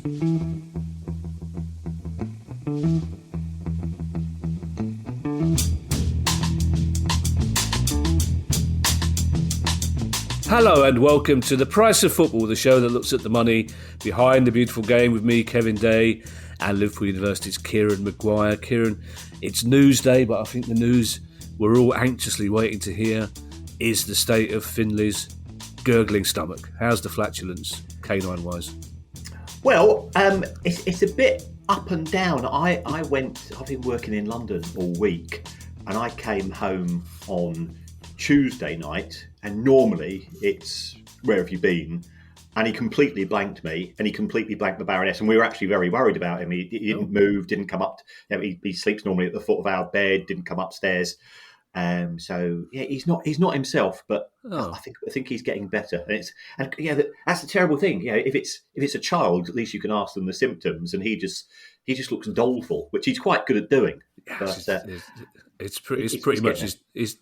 Hello and welcome to The Price of Football, the show that looks at the money behind the beautiful game with me, Kevin Day, and Liverpool University's Kieran Maguire. Kieran, it's news day, but I think the news we're all anxiously waiting to hear is the state of Finley's gurgling stomach. How's the flatulence, canine-wise? Well, it's a bit up and down. I've been working in London all week, and I came home on Tuesday night, and normally it's where have you been? And he completely blanked me, and he completely blanked the Baroness, and we were actually very worried about him. He didn't move, didn't come up. He sleeps normally at the foot of our bed, didn't come upstairs. So yeah, he's not himself, but I think he's getting better. And that's the terrible thing. Yeah, if it's a child, at least you can ask them the symptoms, and he just looks doleful, which he's quite good at doing. But, it's pretty much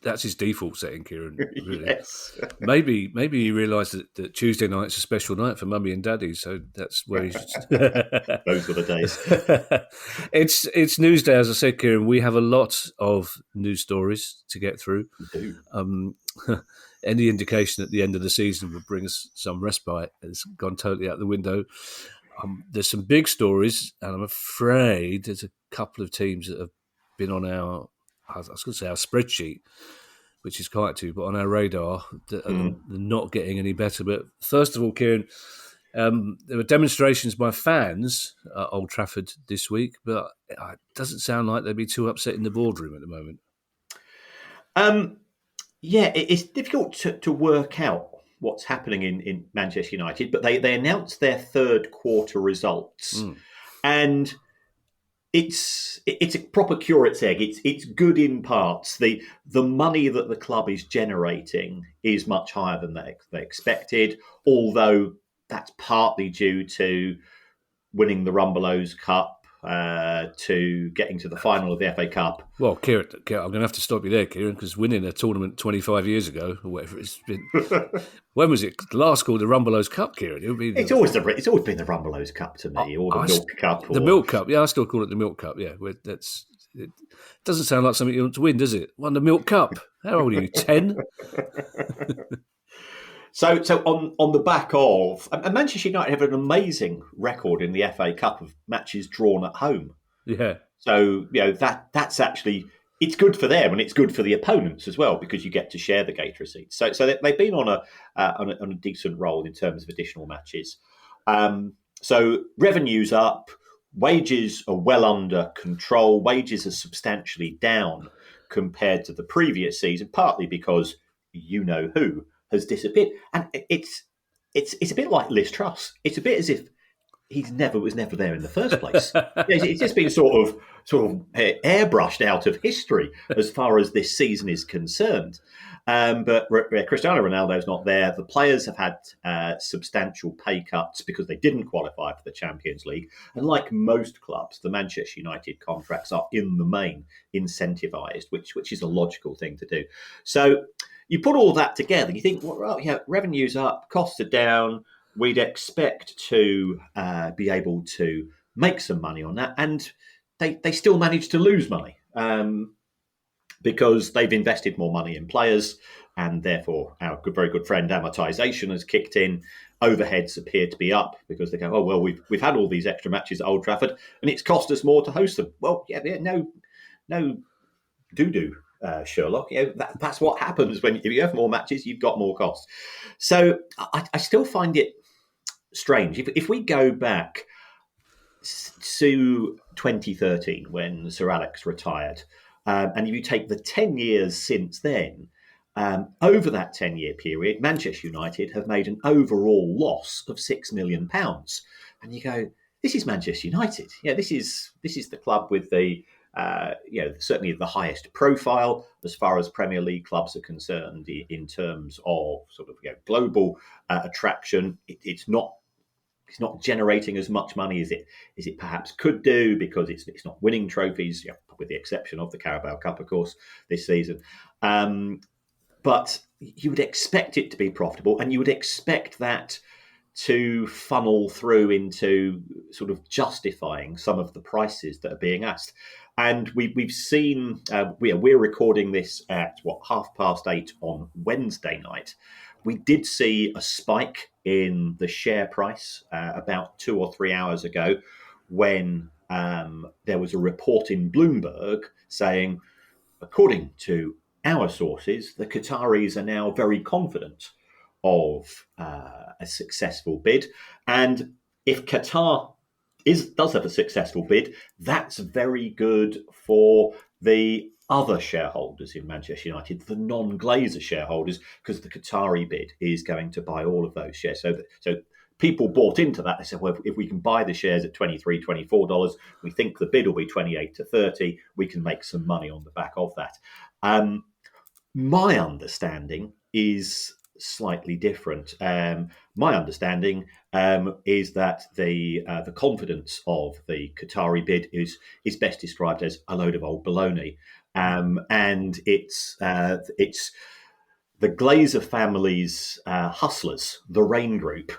that's his default setting, Kieran. Really. Yes. Maybe he realised that Tuesday night's a special night for Mummy and Daddy, so that's where he should. Those were the days. It's news day, as I said, Kieran. We have a lot of news stories to get through. We do. Any indication at the end of the season would bring us some respite has gone totally out the window. There's some big stories, and I'm afraid there's a couple of teams that have been on our spreadsheet, which is quite too, but on our radar, that are not getting any better. But first of all, Kieran, there were demonstrations by fans at Old Trafford this week, but it doesn't sound like they'd be too upset in the boardroom at the moment. It's difficult to work out what's happening in Manchester United, but they announced their third quarter results, and it's a proper curate's egg. It's good in parts. The money that the club is generating is much higher than they expected, although that's partly due to winning the Rumbelows Cup, to getting to the final of the FA Cup. Well, Kieran, I'm going to have to stop you there, Kieran, because winning a tournament 25 years ago, or whatever it's been, when was it last called the Rumbelows Cup, Kieran? It's always been the Rumbelows Cup to me, or the Milk Cup. The Milk Cup, yeah, I still call it the Milk Cup, yeah. It doesn't sound like something you want to win, does it? Won the Milk Cup. How old are you, 10? So on the back of, and Manchester United have an amazing record in the FA Cup of matches drawn at home. Yeah. So that's actually, it's good for them and it's good for the opponents as well, because you get to share the gate receipts. So they've been on a decent roll in terms of additional matches. So revenue's up, wages are well under control. Wages are substantially down compared to the previous season, partly because you know who has disappeared, and it's a bit like Liz Truss. It's a bit as if he was never there in the first place. It's just been sort of airbrushed out of history as far as this season is concerned. But Cristiano Ronaldo's not there. The players have had substantial pay cuts because they didn't qualify for the Champions League. And like most clubs, the Manchester United contracts are in the main incentivised, which is a logical thing to do. So you put all that together, you think, well, yeah, revenue's up, costs are down. We'd expect to be able to make some money on that. And they still manage to lose money because they've invested more money in players. And therefore, our very good friend amortisation has kicked in. Overheads appear to be up because they go, oh, well, we've had all these extra matches at Old Trafford and it's cost us more to host them. Well, yeah, no doo-doo. Sherlock, that's what happens if you have more matches, you've got more costs. So I still find it strange. If we go back to 2013 when Sir Alex retired, and if you take the 10 years since then, over that 10-year period, Manchester United have made an overall loss of £6 million. And you go, this is Manchester United. Yeah, this is the club with the certainly the highest profile as far as Premier League clubs are concerned in terms of sort of global attraction. It's not generating as much money as it perhaps could do because it's not winning trophies, with the exception of the Carabao Cup, of course, this season. But you would expect it to be profitable, and you would expect that to funnel through into sort of justifying some of the prices that are being asked. And we've seen, we're recording this at 8:30 on Wednesday night. We did see a spike in the share price about 2 or 3 hours ago when there was a report in Bloomberg saying, according to our sources, the Qataris are now very confident of a successful bid. And if Qatar does have a successful bid, that's very good for the other shareholders in Manchester United, the non-Glazer shareholders, because the Qatari bid is going to buy all of those shares. So people bought into that. They said, well, if we can buy the shares at $23, $24, we think the bid will be 28 to 30. We can make some money on the back of that. My understanding is slightly different. My understanding is that the confidence of the Qatari bid is best described as a load of old baloney, and it's the Glazer family's hustlers, the Rain Group,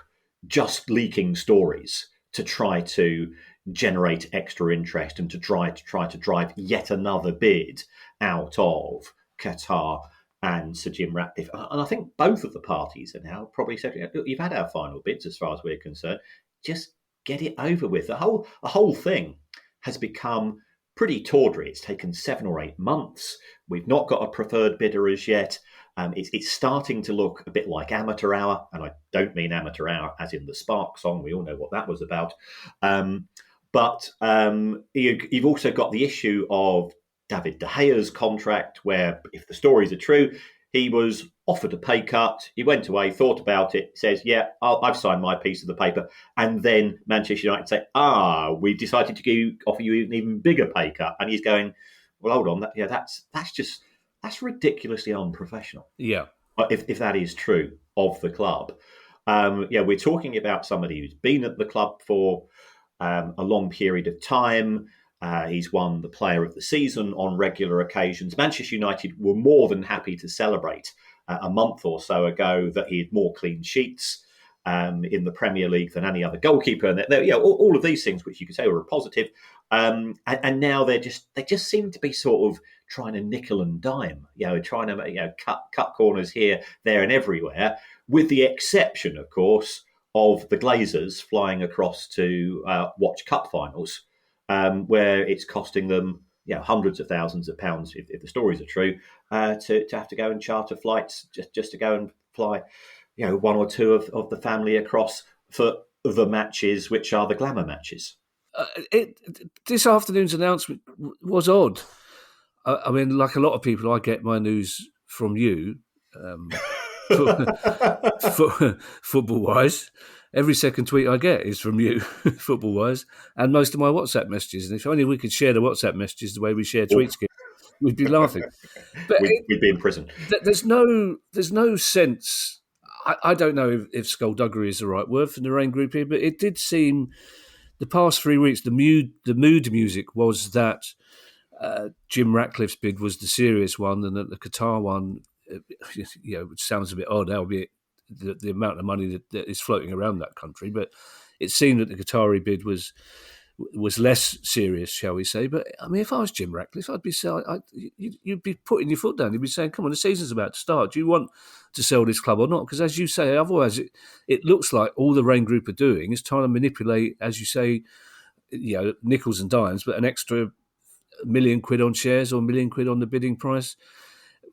just leaking stories to try to generate extra interest and to try to drive yet another bid out of Qatar and Sir Jim Ratcliffe. And I think both of the parties are now probably saying, look, you've had our final bids as far as we're concerned. Just get it over with. The whole thing has become pretty tawdry. It's taken 7 or 8 months. We've not got a preferred bidder as yet. It's starting to look a bit like amateur hour, and I don't mean amateur hour as in the Spark song. We all know what that was about. But you've also got the issue of David De Gea's contract, where if the stories are true, he was offered a pay cut. He went away, thought about it, says, yeah, I've signed my piece of the paper. And then Manchester United say, we've decided to offer you an even bigger pay cut. And he's going, well, hold on. That's ridiculously unprofessional. Yeah. If that is true of the club. We're talking about somebody who's been at the club for a long period of time. He's won the Player of the Season on regular occasions. Manchester United were more than happy to celebrate a month or so ago that he had more clean sheets in the Premier League than any other goalkeeper. And all of these things, which you could say were a positive. And now they just seem to be sort of trying to nickel and dime, trying to cut corners here, there, and everywhere, with the exception, of course, of the Glazers flying across to watch cup finals, where it's costing them hundreds of thousands of pounds, if the stories are true, to have to go and charter flights just to go and fly, one or two of the family across for the matches, which are the glamour matches. This afternoon's announcement was odd. I mean, like a lot of people, I get my news from you, football-wise. Every second tweet I get is from you, football-wise, and most of my WhatsApp messages. And if only we could share the WhatsApp messages the way we share tweets, we'd be laughing. But we'd be in prison. There's no sense. I don't know if skullduggery is the right word for the Rain Group here, but it did seem the past 3 weeks, the mood music was that Jim Ratcliffe's bid was the serious one, and that the Qatar one, which sounds a bit odd, albeit the amount of money that is floating around that country. But it seemed that the Qatari bid was less serious, shall we say. But I mean, if I was Jim Ratcliffe, I'd be saying, you'd be putting your foot down. You'd be saying, come on, the season's about to start. Do you want to sell this club or not? Because as you say, otherwise it looks like all the Rain Group are doing is trying to manipulate, as you say, nickels and dimes, but an extra £1 million on shares or £1 million on the bidding price,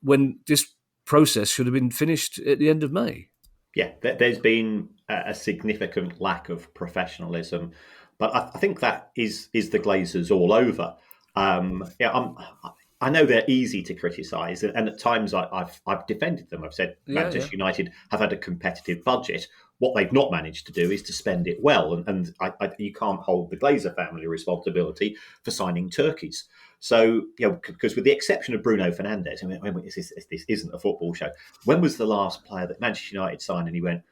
when this process should have been finished at the end of May. Yeah, there's been a significant lack of professionalism, but I think that is the Glazers all over. I know they're easy to criticise, and at times I've defended them. I've said Manchester United have had a competitive budget. What they've not managed to do is to spend it well, and you can't hold the Glazer family responsibility for signing turkeys. So, because with the exception of Bruno Fernandes, I mean, this isn't a football show. When was the last player that Manchester United signed and he went,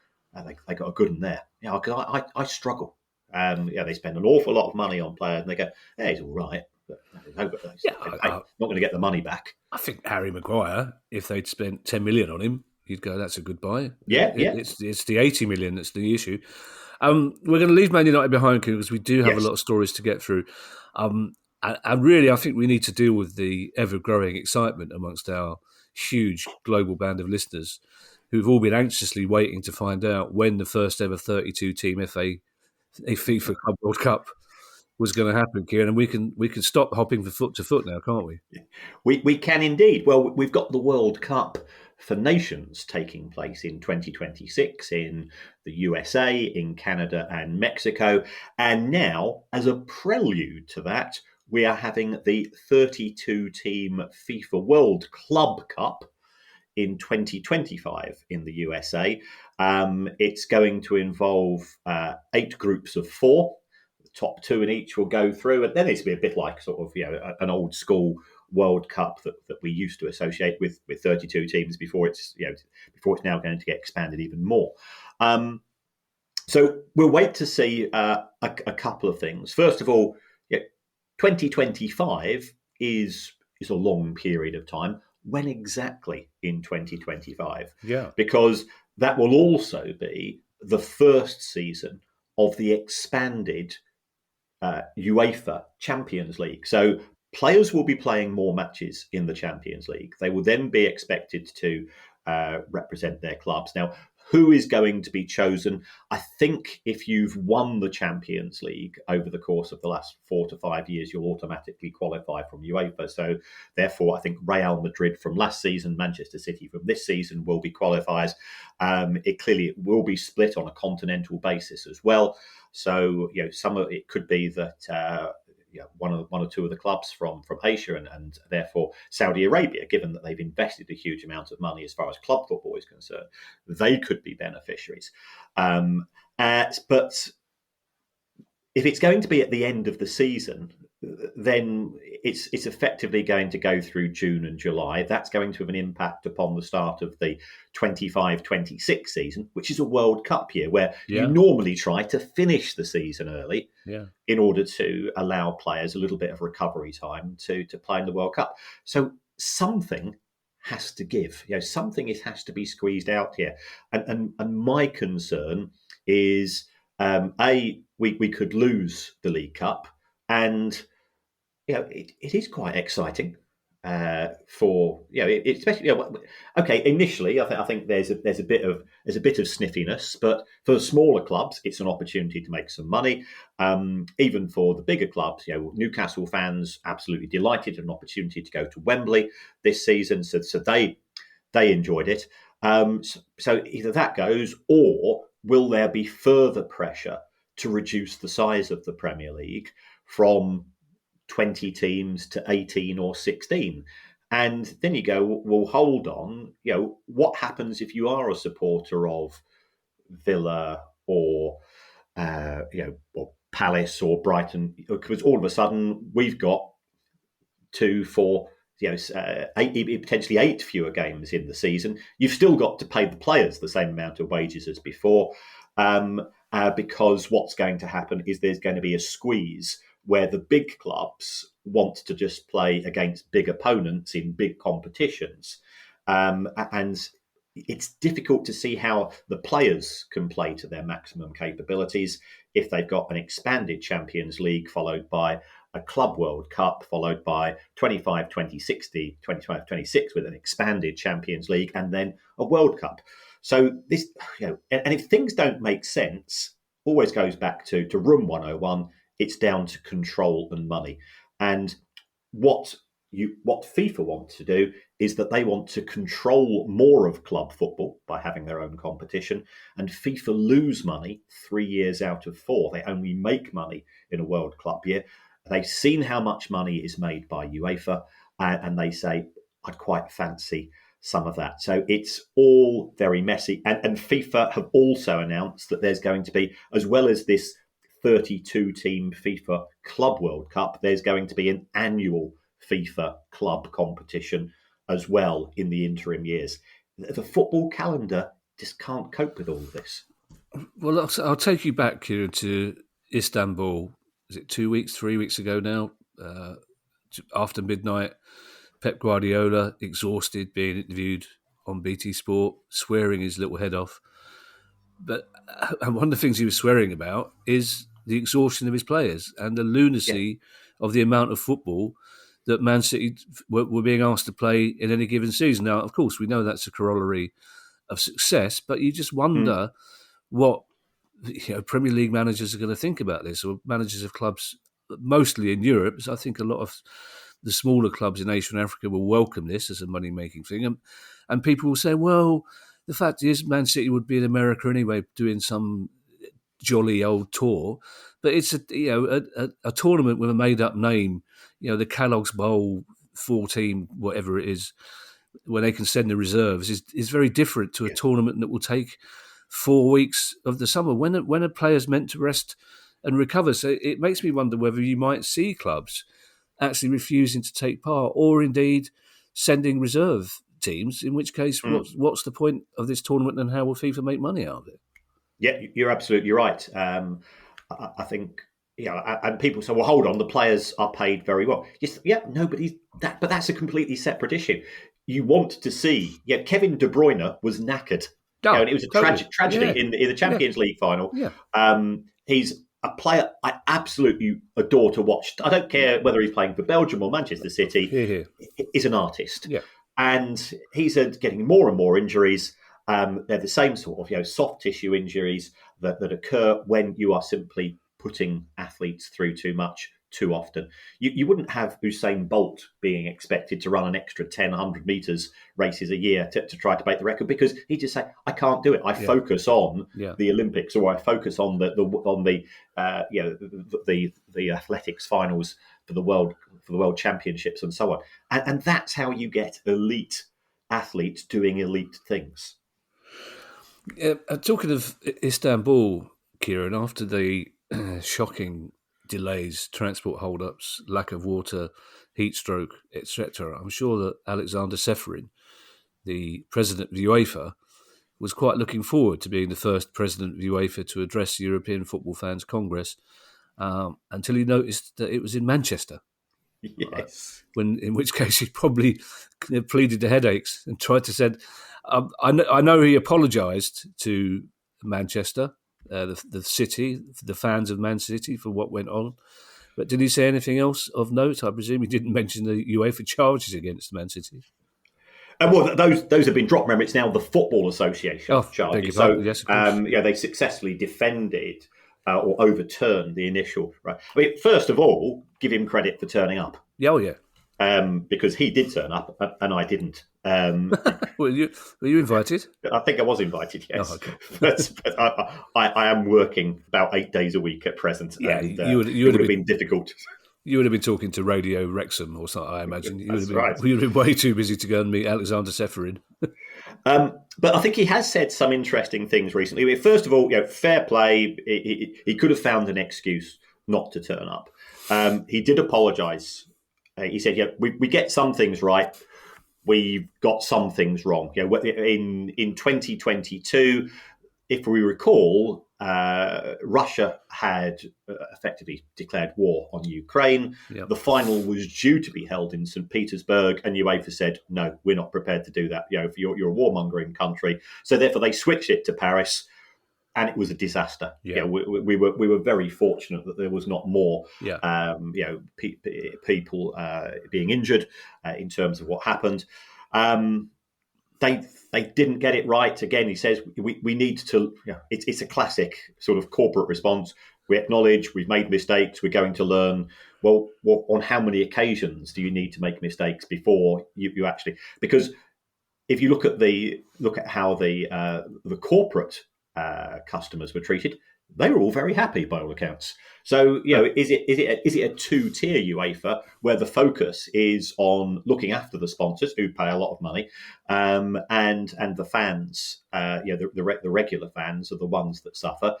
they got a good one there? Because I struggle. They spend an awful lot of money on players and they go, he's all right. But I'm not going to get the money back. I think Harry Maguire, if they'd spent 10 million on him, you'd go, that's a good buy. Yeah. It's the 80 million that's the issue. We're going to leave Man United behind because we do have Yes. a lot of stories to get through. And really, I think we need to deal with the ever-growing excitement amongst our huge global band of listeners who've all been anxiously waiting to find out when the first ever 32-team FIFA Club World Cup was going to happen, Kieran. And we can stop hopping from foot to foot now, can't we? We can indeed. Well, we've got the World Cup for Nations taking place in 2026 in the USA, in Canada and Mexico. And now, as a prelude to that, we are having the 32-team FIFA World Club Cup in 2025 in the USA. It's going to involve 8 groups of 4. The top 2 in each will go through, and then it's going to be a bit like sort of an old school World Cup that we used to associate with 32 teams before it's now going to get expanded even more. So we'll wait to see a couple of things. First of all, 2025 is a long period of time. When exactly in 2025? Yeah. Because that will also be the first season of the expanded UEFA Champions League. So players will be playing more matches in the Champions League. They will then be expected to represent their clubs. Now, who is going to be chosen? I think if you've won the Champions League over the course of the last 4 to 5 years, you'll automatically qualify from UEFA. So therefore, I think Real Madrid from last season, Manchester City from this season will be qualifiers. It clearly will be split on a continental basis as well. So it could be that one or two of the clubs from Asia and therefore Saudi Arabia, given that they've invested a huge amount of money as far as club football is concerned, they could be beneficiaries. But if it's going to be at the end of the season, then it's effectively going to go through June and July. That's going to have an impact upon the start of the 25-26 season, which is a World Cup year where you normally try to finish the season early in order to allow players a little bit of recovery time to play in the World Cup. So something has to give. Something has to be squeezed out here. And my concern is, we could lose the League Cup, and it is quite exciting for especially initially I think there's a bit of sniffiness, but for the smaller clubs it's an opportunity to make some money. Even for the bigger clubs, Newcastle fans absolutely delighted, an opportunity to go to Wembley this season, so they enjoyed it. So either that goes, or will there be further pressure to reduce the size of the Premier League from 20 teams to 18 or 16? And then you go, well, hold on, what happens if you are a supporter of Villa or or Palace or Brighton? Because all of a sudden we've got 2, 4, 8, potentially 8 fewer games in the season. You've still got to pay the players the same amount of wages as before, because what's going to happen is there's going to be a squeeze where the big clubs want to just play against big opponents in big competitions. And it's difficult to see how the players can play to their maximum capabilities if they've got an expanded Champions League followed by a Club World Cup, followed by 25-26 with an expanded Champions League, and then a World Cup. So this, and if things don't make sense, always goes back to Room 101. It's down to control and money. And what FIFA want to do is that they want to control more of club football by having their own competition, and FIFA lose money 3 years out of 4. They only make money in a World Club year. They've seen how much money is made by UEFA, and they say, I'd quite fancy some of that. So it's all very messy. And FIFA have also announced that there's going to be, as well as this 32-team FIFA Club World Cup, there's going to be an annual FIFA club competition as well in the interim years. The football calendar just can't cope with all of this. Well, I'll take you back, Kieran, to Istanbul. Is it 3 weeks ago now? After midnight, Pep Guardiola, exhausted, being interviewed on BT Sport, swearing his little head off. But and one of the things he was swearing about is the exhaustion of his players and the lunacy of the amount of football that Man City were being asked to play in any given season. Now, of course, we know that's a corollary of success, but you just wonder what Premier League managers are going to think about this, or managers of clubs, mostly in Europe. So I think a lot of the smaller clubs in Asia and Africa will welcome this as a money-making thing. And people will say, well, the fact is Man City would be in America anyway doing some jolly old tour. But it's a tournament with a made-up name, the Kellogg's Bowl 14, whatever it is, where they can send the reserves, is very different to a tournament that will take 4 weeks of the summer when a player's meant to rest and recover. So it makes me wonder whether you might see clubs actually refusing to take part, or indeed sending reserve teams, in which case what's the point of this tournament and how will FIFA make money out of it? Yeah, you're absolutely right. I think, and people say, well, hold on, the players are paid very well. But that's a completely separate issue. You want to see, Kevin De Bruyne was knackered. And it was a tragedy in the Champions League final. Yeah. He's a player I absolutely adore to watch. I don't care whether he's playing for Belgium or Manchester City. He's an artist. Yeah. And he's getting more and more injuries. They're the same sort of soft tissue injuries that occur when you are simply putting athletes through too much too often. You wouldn't have Usain Bolt being expected to run an extra 100 metres races a year to try to break the record, because he'd just say, I can't do it. I focus on the Olympics, or I focus on the athletics finals for the world championships and so on. And that's how you get elite athletes doing elite things. Talking of Istanbul, Kieran, after the shocking delays, transport hold-ups, lack of water, heat stroke, etc., I'm sure that Aleksander Čeferin, the president of UEFA, was quite looking forward to being the first president of UEFA to address the European Football Fans Congress, until he noticed that it was in Manchester. Yes. In which case he probably pleaded the headaches and tried to send... I know he apologised to Manchester, the city, the fans of Man City, for what went on. But did he say anything else of note? I presume he didn't mention the UEFA charges against Man City. Well, those have been dropped. Remember, it's now the Football Association charges. So, yes, they successfully defended or overturned the initial. Right. I mean, first of all, give him credit for turning up. Because he did turn up and I didn't. Were you invited? I think I was invited, yes. Oh, okay. but I am working about 8 days a week at present. Yeah, and, you would have been difficult. You would have been talking to Radio Wrexham or something, I imagine. You would have been, right. You would have been way too busy to go and meet Aleksander Čeferin. But I think he has said some interesting things recently. First of all, fair play. He could have found an excuse not to turn up. He did apologise. He said, we get some things right. We've got some things wrong. In 2022, if we recall, Russia had effectively declared war on Ukraine. Yep. The final was due to be held in St. Petersburg, and UEFA said, no, we're not prepared to do that. You're a warmongering country. So therefore they switched it to Paris, and it was a disaster. Yeah. We were very fortunate that there was not more people being injured in terms of what happened. They didn't get it right. Again, he says we need to. It's a classic sort of corporate response. We acknowledge we've made mistakes. We're going to learn. Well, on how many occasions do you need to make mistakes before you actually? Because if you look at how the corporate customers were treated, they were all very happy by all accounts. So, is it a two-tier UEFA where the focus is on looking after the sponsors who pay a lot of money, and the fans, the regular fans are the ones that suffer.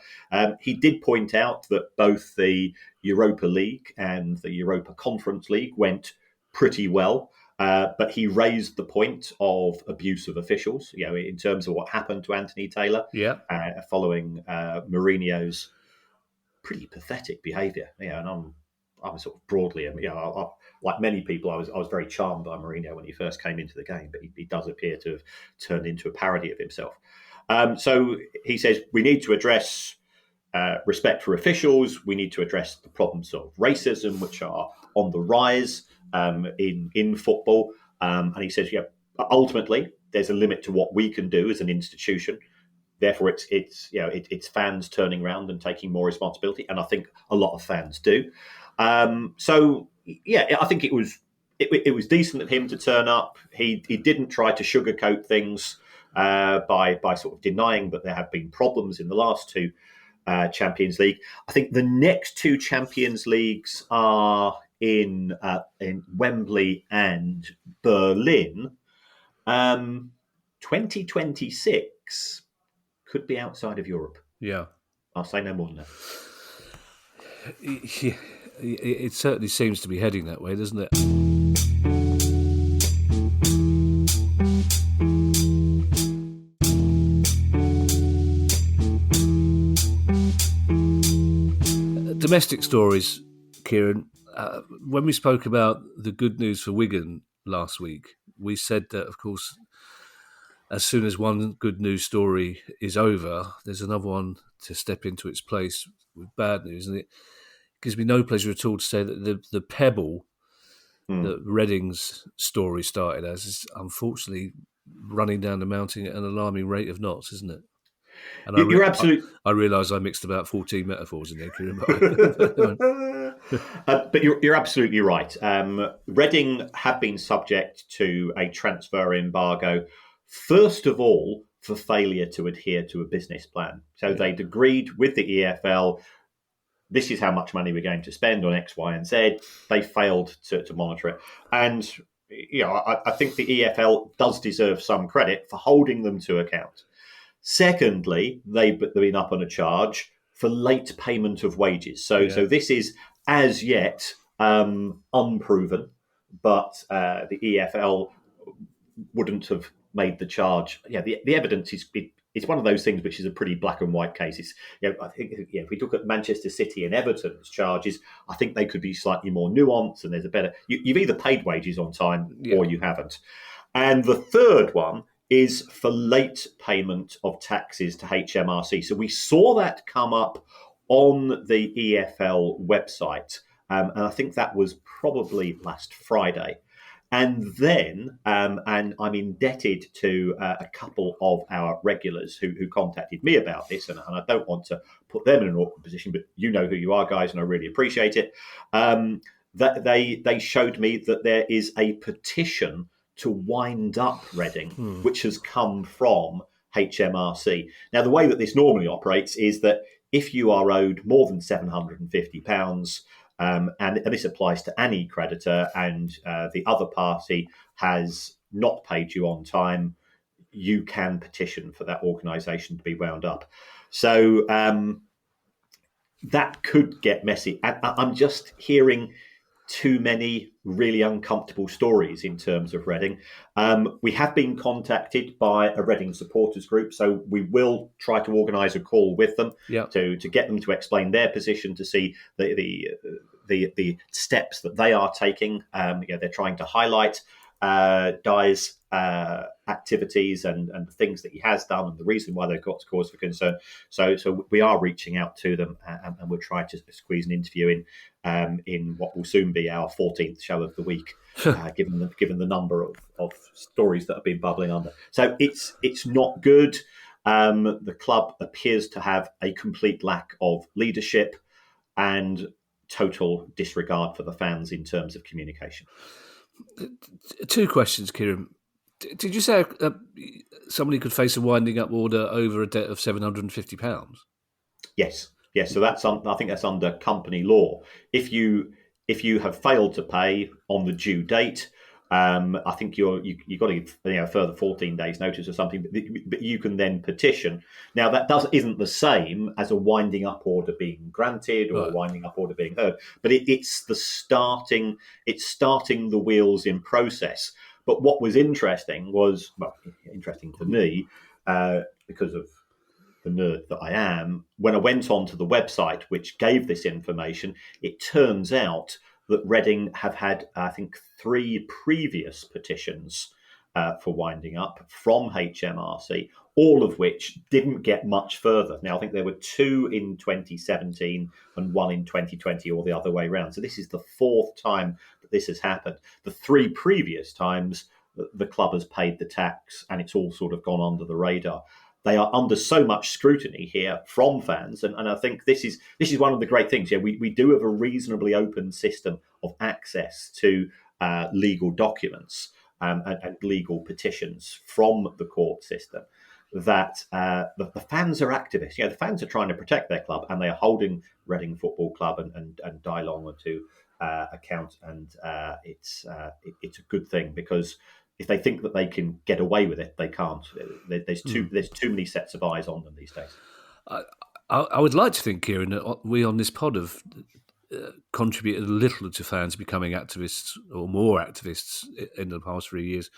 He did point out that both the Europa League and the Europa Conference League went pretty well. But he raised the point of abuse of officials, in terms of what happened to Anthony Taylor, following Mourinho's pretty pathetic behaviour. And I'm sort of broadly, like many people, I was very charmed by Mourinho when he first came into the game, but he does appear to have turned into a parody of himself. So he says we need to address respect for officials. We need to address the problems of racism, which are on the rise in football. And he says, ultimately, there's a limit to what we can do as an institution. Therefore, it's fans turning around and taking more responsibility, and I think a lot of fans do. I think it was decent of him to turn up. He didn't try to sugarcoat things by sort of denying that there have been problems in the last two Champions League. I think the next two Champions Leagues are in Wembley and Berlin. 2026 could be outside of Europe. Yeah. I'll say no more than that. Yeah, it certainly seems to be heading that way, doesn't it? Domestic stories, Kieran. When we spoke about the good news for Wigan last week, we said that, of course, as soon as one good news story is over, there's another one to step into its place with bad news. And it gives me no pleasure at all to say that the pebble that Reading's story started as is unfortunately running down the mountain at an alarming rate of knots, isn't it? And You're absolutely. I realise I mixed about 14 metaphors in there, Kieran. But you're absolutely right. Reading have been subject to a transfer embargo, first of all, for failure to adhere to a business plan. So they'd agreed with the EFL, this is how much money we're going to spend on X, Y, and Z. They failed to monitor it. And I think the EFL does deserve some credit for holding them to account. Secondly, they've been up on a charge for late payment of wages. So this is as yet unproven, but the EFL wouldn't have made the charge. Yeah, the evidence is it's one of those things which is a pretty black and white case. It's, I think if we look at Manchester City and Everton's charges, I think they could be slightly more nuanced, and there's a better. You've either paid wages on time or you haven't. And the third one is for late payment of taxes to HMRC. So we saw that come up on the EFL website, and I think that was probably last Friday. And then, and I'm indebted to a couple of our regulars who contacted me about this, and I don't want to put them in an awkward position, but you know who you are, guys, and I really appreciate it. That they showed me that there is a petition to wind up Reading, which has come from HMRC. Now, the way that this normally operates is that if you are owed more than £750, and this applies to any creditor, and the other party has not paid you on time, you can petition for that organisation to be wound up. So that could get messy. I'm just hearing too many really uncomfortable stories in terms of Reading. We have been contacted by a Reading supporters group, so we will try to organise a call with them to get them to explain their position, to see the steps that they are taking. They're trying to highlight Dye's activities and the things that he has done and the reason why they've got cause for concern. So we are reaching out to them, and we'll try to squeeze an interview in what will soon be our 14th show of the week, given the number of stories that have been bubbling under. So it's not good. The club appears to have a complete lack of leadership and total disregard for the fans in terms of communication. Two questions, Kieran. Did you say somebody could face a winding up order over a debt of £750? Yes. So I think that's under company law. If you have failed to pay on the due date, I think you've got to give a further 14 days notice or something. But you can then petition. Now that isn't the same as a winding up order being granted or a winding up order being heard. But it's starting the wheels in process. But what was interesting to me, because of the nerd that I am, when I went onto the website which gave this information, it turns out that Reading have had, I think, 3 previous petitions for winding up from HMRC, all of which didn't get much further. Now, I think there were 2 in 2017 and 1 in 2020, or the other way around. So this is the 4th time that this has happened. The 3 previous times, the club has paid the tax, and it's all sort of gone under the radar. They are under so much scrutiny here from fans, and I think this is one of the great things. Yeah, we do have a reasonably open system of access to legal documents and legal petitions from the court system. That the fans are activists. The fans are trying to protect their club, and they are holding Reading Football Club and Dylong to account. And it's a good thing, because if they think that they can get away with it, they can't. There's too many sets of eyes on them these days. I would like to think, Kieran, that we on this pod have contributed a little to fans becoming activists, or more activists, in the past 3 years.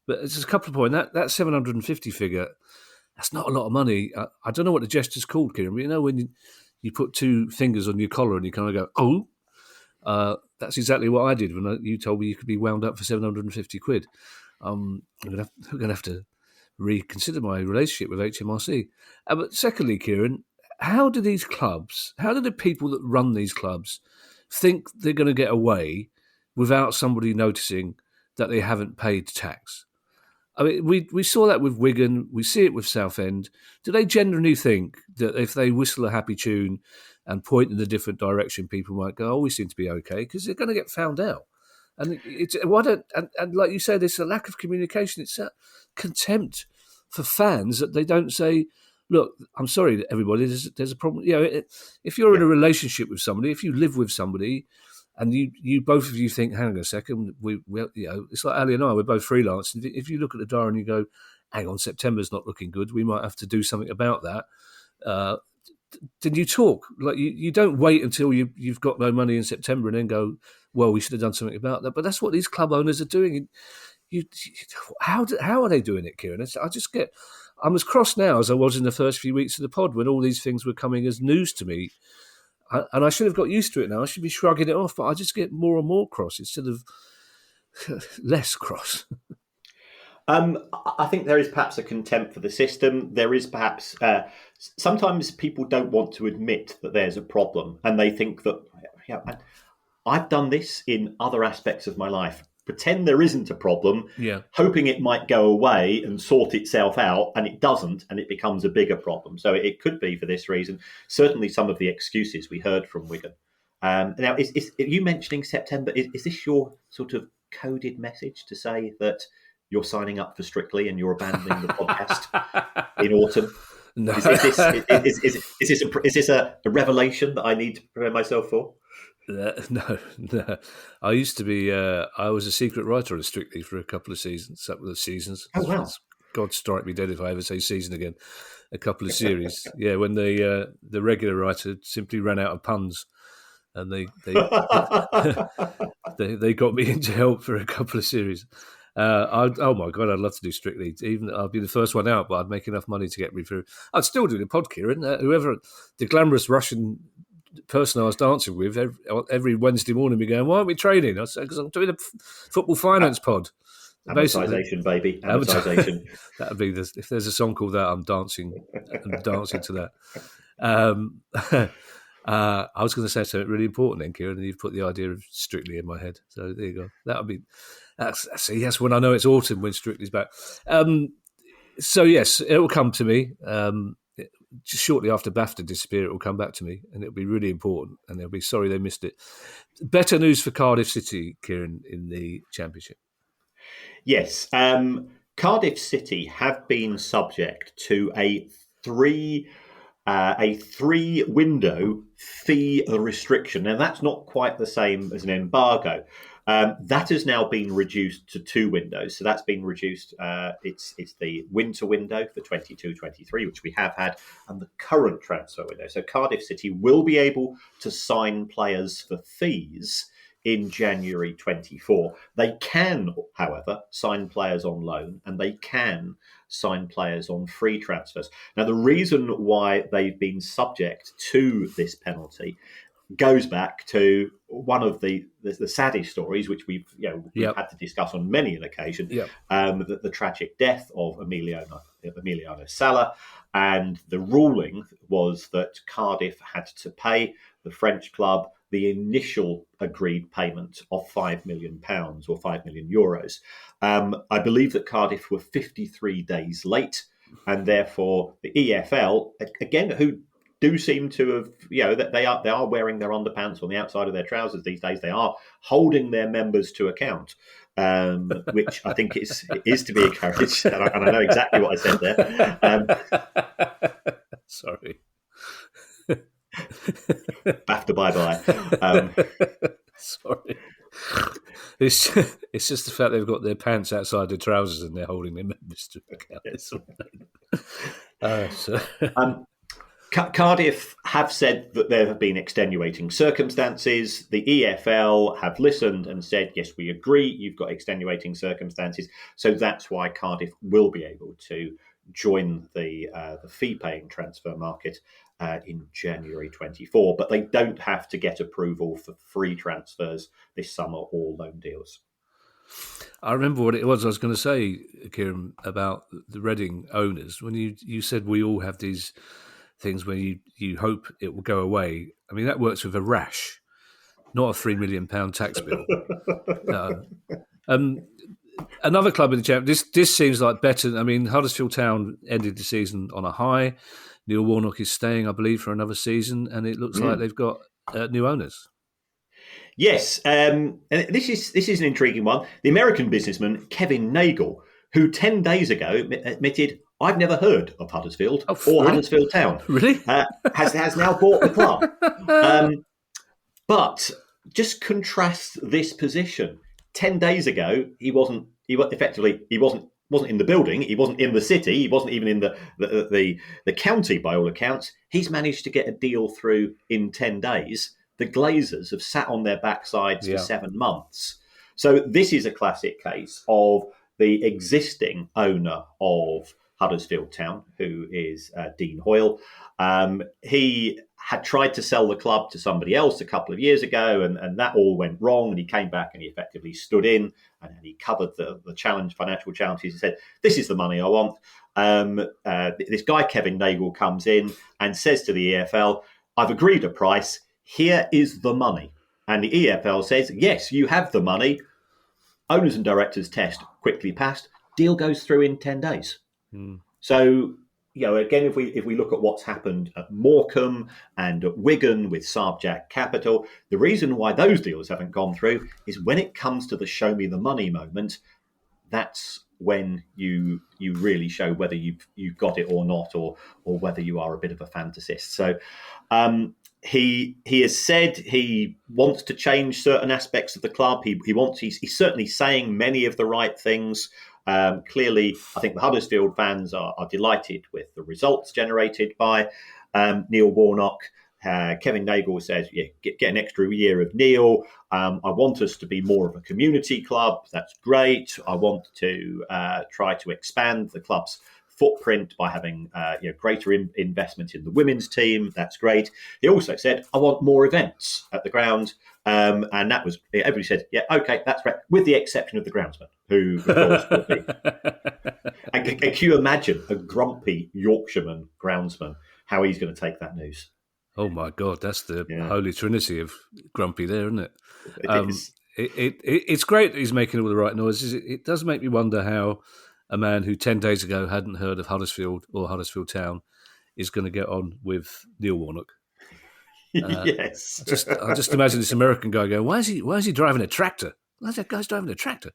But there's a couple of points. That 750 figure, that's not a lot of money. I don't know what the gesture's called, Kieran, but when you put 2 fingers on your collar and you kind of go, oh, that's exactly what I did when you told me you could be wound up for 750 quid. I'm going to have to reconsider my relationship with HMRC. But secondly, Kieran, how do the people that run these clubs think they're going to get away without somebody noticing that they haven't paid tax? I mean, we saw that with Wigan. We see it with Southend. Do they genuinely think that if they whistle a happy tune and point in a different direction, people might go, "Oh, we seem to be okay," because they're going to get found out? And and like you said, it's a lack of communication. It's a contempt for fans that they don't say, "Look, I'm sorry, everybody. There's a problem." If you're in a relationship with somebody, if you live with somebody, and you both of you think, hang on a second, we it's like Ali and I, we're both freelance. And if you look at the diary and you go, hang on, September's not looking good, we might have to do something about that. Then you talk. Like you don't wait until you've got no money in September and then go, well, we should have done something about that. But that's what these club owners are doing. How are they doing it, Kieran? I'm as cross now as I was in the first few weeks of the pod when all these things were coming as news to me. And I should have got used to it now. I should be shrugging it off, but I just get more and more cross instead of less cross. I think there is perhaps a contempt for the system. There is perhaps sometimes people don't want to admit that there's a problem, and they think that I've done this in other aspects of my life. Pretend there isn't a problem, hoping it might go away and sort itself out, and it doesn't, and it becomes a bigger problem. So it could be for this reason. Certainly some of the excuses we heard from Wigan. Now, is you mentioning September, is this your sort of coded message to say that you're signing up for Strictly and you're abandoning the podcast in autumn? No. Is this a revelation that I need to prepare myself for? No. I used to be. I was a secret writer on Strictly for a couple of seasons. Oh wow! God strike me dead if I ever say season again. A couple of series. When the regular writer simply ran out of puns, and they they got me into help for a couple of series. Oh my God, I'd love to do Strictly. Even I'd be the first one out, but I'd make enough money to get me through. I'd still do the pod, Kieran. Whoever the glamorous Russian person I was dancing with every Wednesday morning, be going, "Why aren't we training?" I said, "Because I'm doing a football finance pod." Amortization, baby. Amortization. That'd be if there's a song called that, I'm dancing to that. I was going to say something really important then, Kieran, and you've put the idea of Strictly in my head. So there you go. That's when I know it's autumn, when Strictly's back. So yes, it will come to me. Just shortly after BAFTA disappear, it will come back to me, and it'll be really important, and they'll be sorry they missed it. Better news for Cardiff City, Kieran, in the Championship. Yes, Cardiff City have been subject to a three window fee restriction. Now, that's not quite the same as an embargo. That has now been reduced to 2 windows. So that's been reduced. It's the winter window for 22-23, which we have had, and the current transfer window. So Cardiff City will be able to sign players for fees in January 24. They can, however, sign players on loan, and they can sign players on free transfers. Now, the reason why they've been subject to this penalty goes back to one of the saddest stories, which we've had to discuss on many an occasion. The tragic death of Emiliano Sala, and the ruling was that Cardiff had to pay the French club the initial agreed payment of £5 million or €5 million. I believe that Cardiff were 53 days late, and therefore the EFL, again, who do seem to have, that they are wearing their underpants on the outside of their trousers these days. They are holding their members to account, which I think is to be encouraged. And I know exactly what I said there. Sorry. BAFTA bye-bye. Sorry. It's just the fact they've got their pants outside their trousers and they're holding their members to account. Cardiff have said that there have been extenuating circumstances. The EFL have listened and said, yes, we agree, you've got extenuating circumstances. So that's why Cardiff will be able to join the fee-paying transfer market in January 24. But they don't have to get approval for free transfers this summer or loan deals. I remember what it was I was going to say, Kieran, about the Reading owners. When you said we all have these things where you hope it will go away. I mean, that works with a rash, not a £3 million tax bill. Another club in the Championship, this seems like better. I mean, Huddersfield Town ended the season on a high. Neil Warnock is staying, I believe, for another season, and it looks like they've got new owners. Yes, and this is an intriguing one. The American businessman Kevin Nagle, who 10 days ago admitted, I've never heard of Huddersfield or really? Huddersfield Town. Really? Has now bought the club. But just contrast this position. 10 days ago, he wasn't in the building. He wasn't in the city. He wasn't even in the county, by all accounts. He's managed to get a deal through in 10 days. The Glazers have sat on their backsides for 7 months. So this is a classic case of the existing owner of Huddersfield Town, who is Dean Hoyle. He had tried to sell the club to somebody else a couple of years ago, and that all went wrong. And he came back and he effectively stood in and he covered the financial challenges. He said, "This is the money I want." This guy, Kevin Nagle, comes in and says to the EFL, "I've agreed a price. Here is the money." And the EFL says, "Yes, you have the money." Owners and directors test quickly passed. Deal goes through in 10 days. So, again, if we look at what's happened at Morecambe and at Wigan with Saab Capital, the reason why those deals haven't gone through is when it comes to the show me the money moment, that's when you really show whether you've got it or not, or whether you are a bit of a fantasist. So he has said he wants to change certain aspects of the club. He's certainly saying many of the right things. Clearly, I think the Huddersfield fans are delighted with the results generated by Neil Warnock. Kevin Nagle says, get an extra year of Neil. I want us to be more of a community club. That's great. I want to try to expand the club's footprint by having greater investment in the women's team. That's great. He also said, I want more events at the ground. And that was, everybody said, yeah, okay, that's right, with the exception of the groundsman, who, of course, will be. And can you imagine a grumpy Yorkshireman groundsman, how he's going to take that news? Oh, my God, that's the holy trinity of grumpy there, isn't it? It's great that he's making all the right noises. It does make me wonder how a man who 10 days ago hadn't heard of Huddersfield or Huddersfield Town is going to get on with Neil Warnock. Yes. I just imagine this American guy going, why is he driving a tractor? Why is that guy's driving a tractor?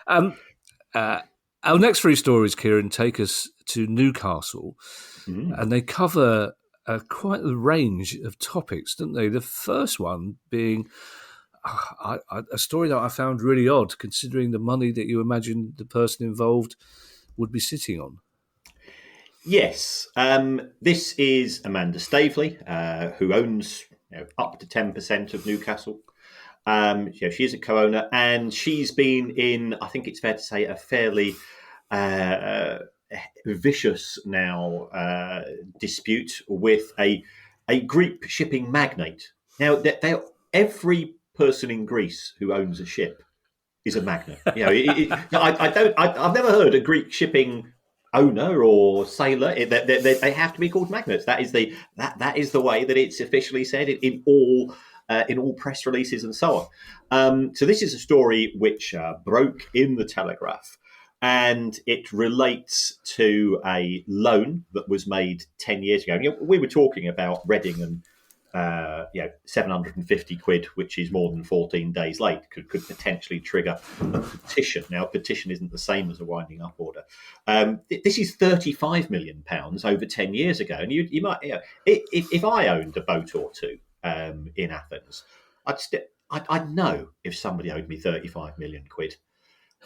Our next three stories, Kieran, take us to Newcastle, and they cover quite a range of topics, don't they? The first one being a story that I found really odd, considering the money that you imagine the person involved would be sitting on. Yes. This is Amanda Staveley, who owns up to 10% of Newcastle. She is a co-owner, and she's been in, I think it's fair to say, a fairly vicious now dispute with a Greek shipping magnate. Now, every person in Greece who owns a ship is a magnate. I've never heard a Greek shipping owner or sailor. They have to be called magnates. That is the way that it's officially said in all press releases and so on. So this is a story which broke in the Telegraph, and it relates to a loan that was made 10 years ago. We were talking about Reading and 750 quid, which is more than 14 days late, could potentially trigger a petition. Now, a petition isn't the same as a winding up order. This is £35 million over 10 years ago. And you might, if I owned a boat or two in Athens, I'd know if somebody owed me 35 million quid.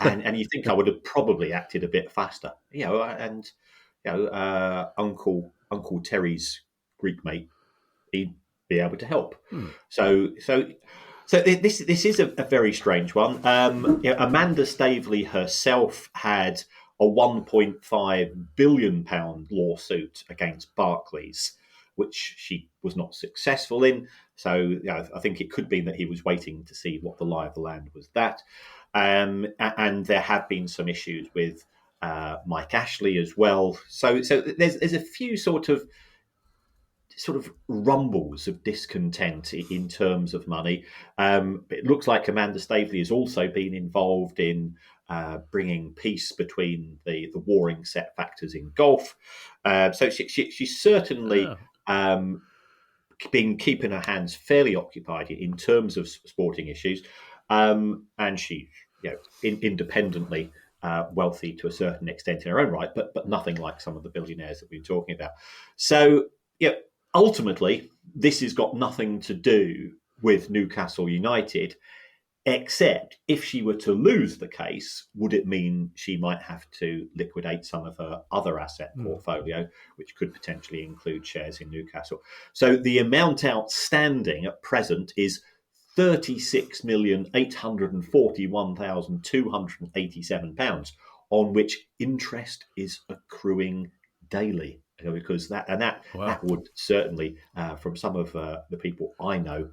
And you think I would have probably acted a bit faster, Uncle Terry's Greek mate, he'd be able to help. So this is a very strange one. Amanda Staveley herself had a £1.5 billion lawsuit against Barclays, which she was not successful in. So I think it could be that he was waiting to see what the lie of the land was that. And there have been some issues with Mike Ashley as well. So there's a few sort of rumbles of discontent in terms of money. It looks like Amanda Staveley has also been involved in bringing peace between the warring set factors in golf. So she's certainly been keeping her hands fairly occupied in terms of sporting issues. And she's independently wealthy to a certain extent in her own right, but nothing like some of the billionaires that we've been talking about. So, ultimately, this has got nothing to do with Newcastle United, except if she were to lose the case, would it mean she might have to liquidate some of her other asset portfolio, which could potentially include shares in Newcastle. So the amount outstanding at present is £36,841,287, on which interest is accruing daily. Because that would certainly, from some of the people I know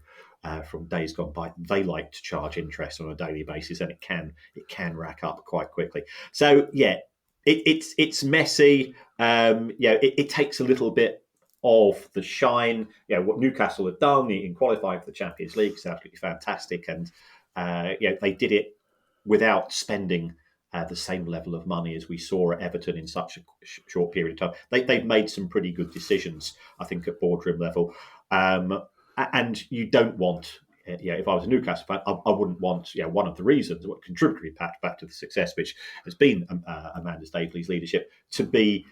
from days gone by, they like to charge interest on a daily basis, and it can rack up quite quickly. So it's messy. It takes a little bit of the shine. What Newcastle had done in qualifying for the Champions League is absolutely fantastic, and they did it without spending the same level of money as we saw at Everton in such a short period of time. They've made some pretty good decisions, I think, at boardroom level. And you don't want, if I was a Newcastle fan, I wouldn't want, one of the reasons, what contributory back to the success, which has been Amanda Staveley's leadership, to be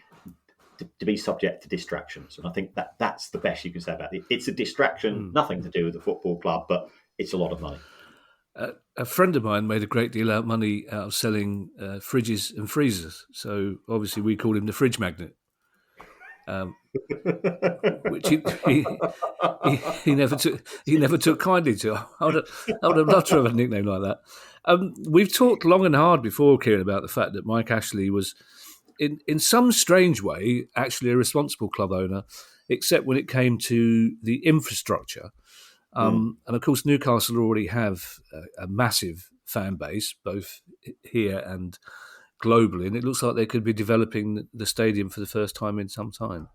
subject to distractions. And I think that's the best you can say about it. It's a distraction, nothing to do with the football club, but it's a lot of money. A friend of mine made a great deal of money out of selling fridges and freezers. So obviously we call him the fridge magnet, which he never took kindly to. I would have loved to have a nickname like that. We've talked long and hard before, Kieran, about the fact that Mike Ashley was, in some strange way, actually a responsible club owner, except when it came to the infrastructure. And of course, Newcastle already have a massive fan base, both here and globally, and it looks like they could be developing the stadium for the first time in some time.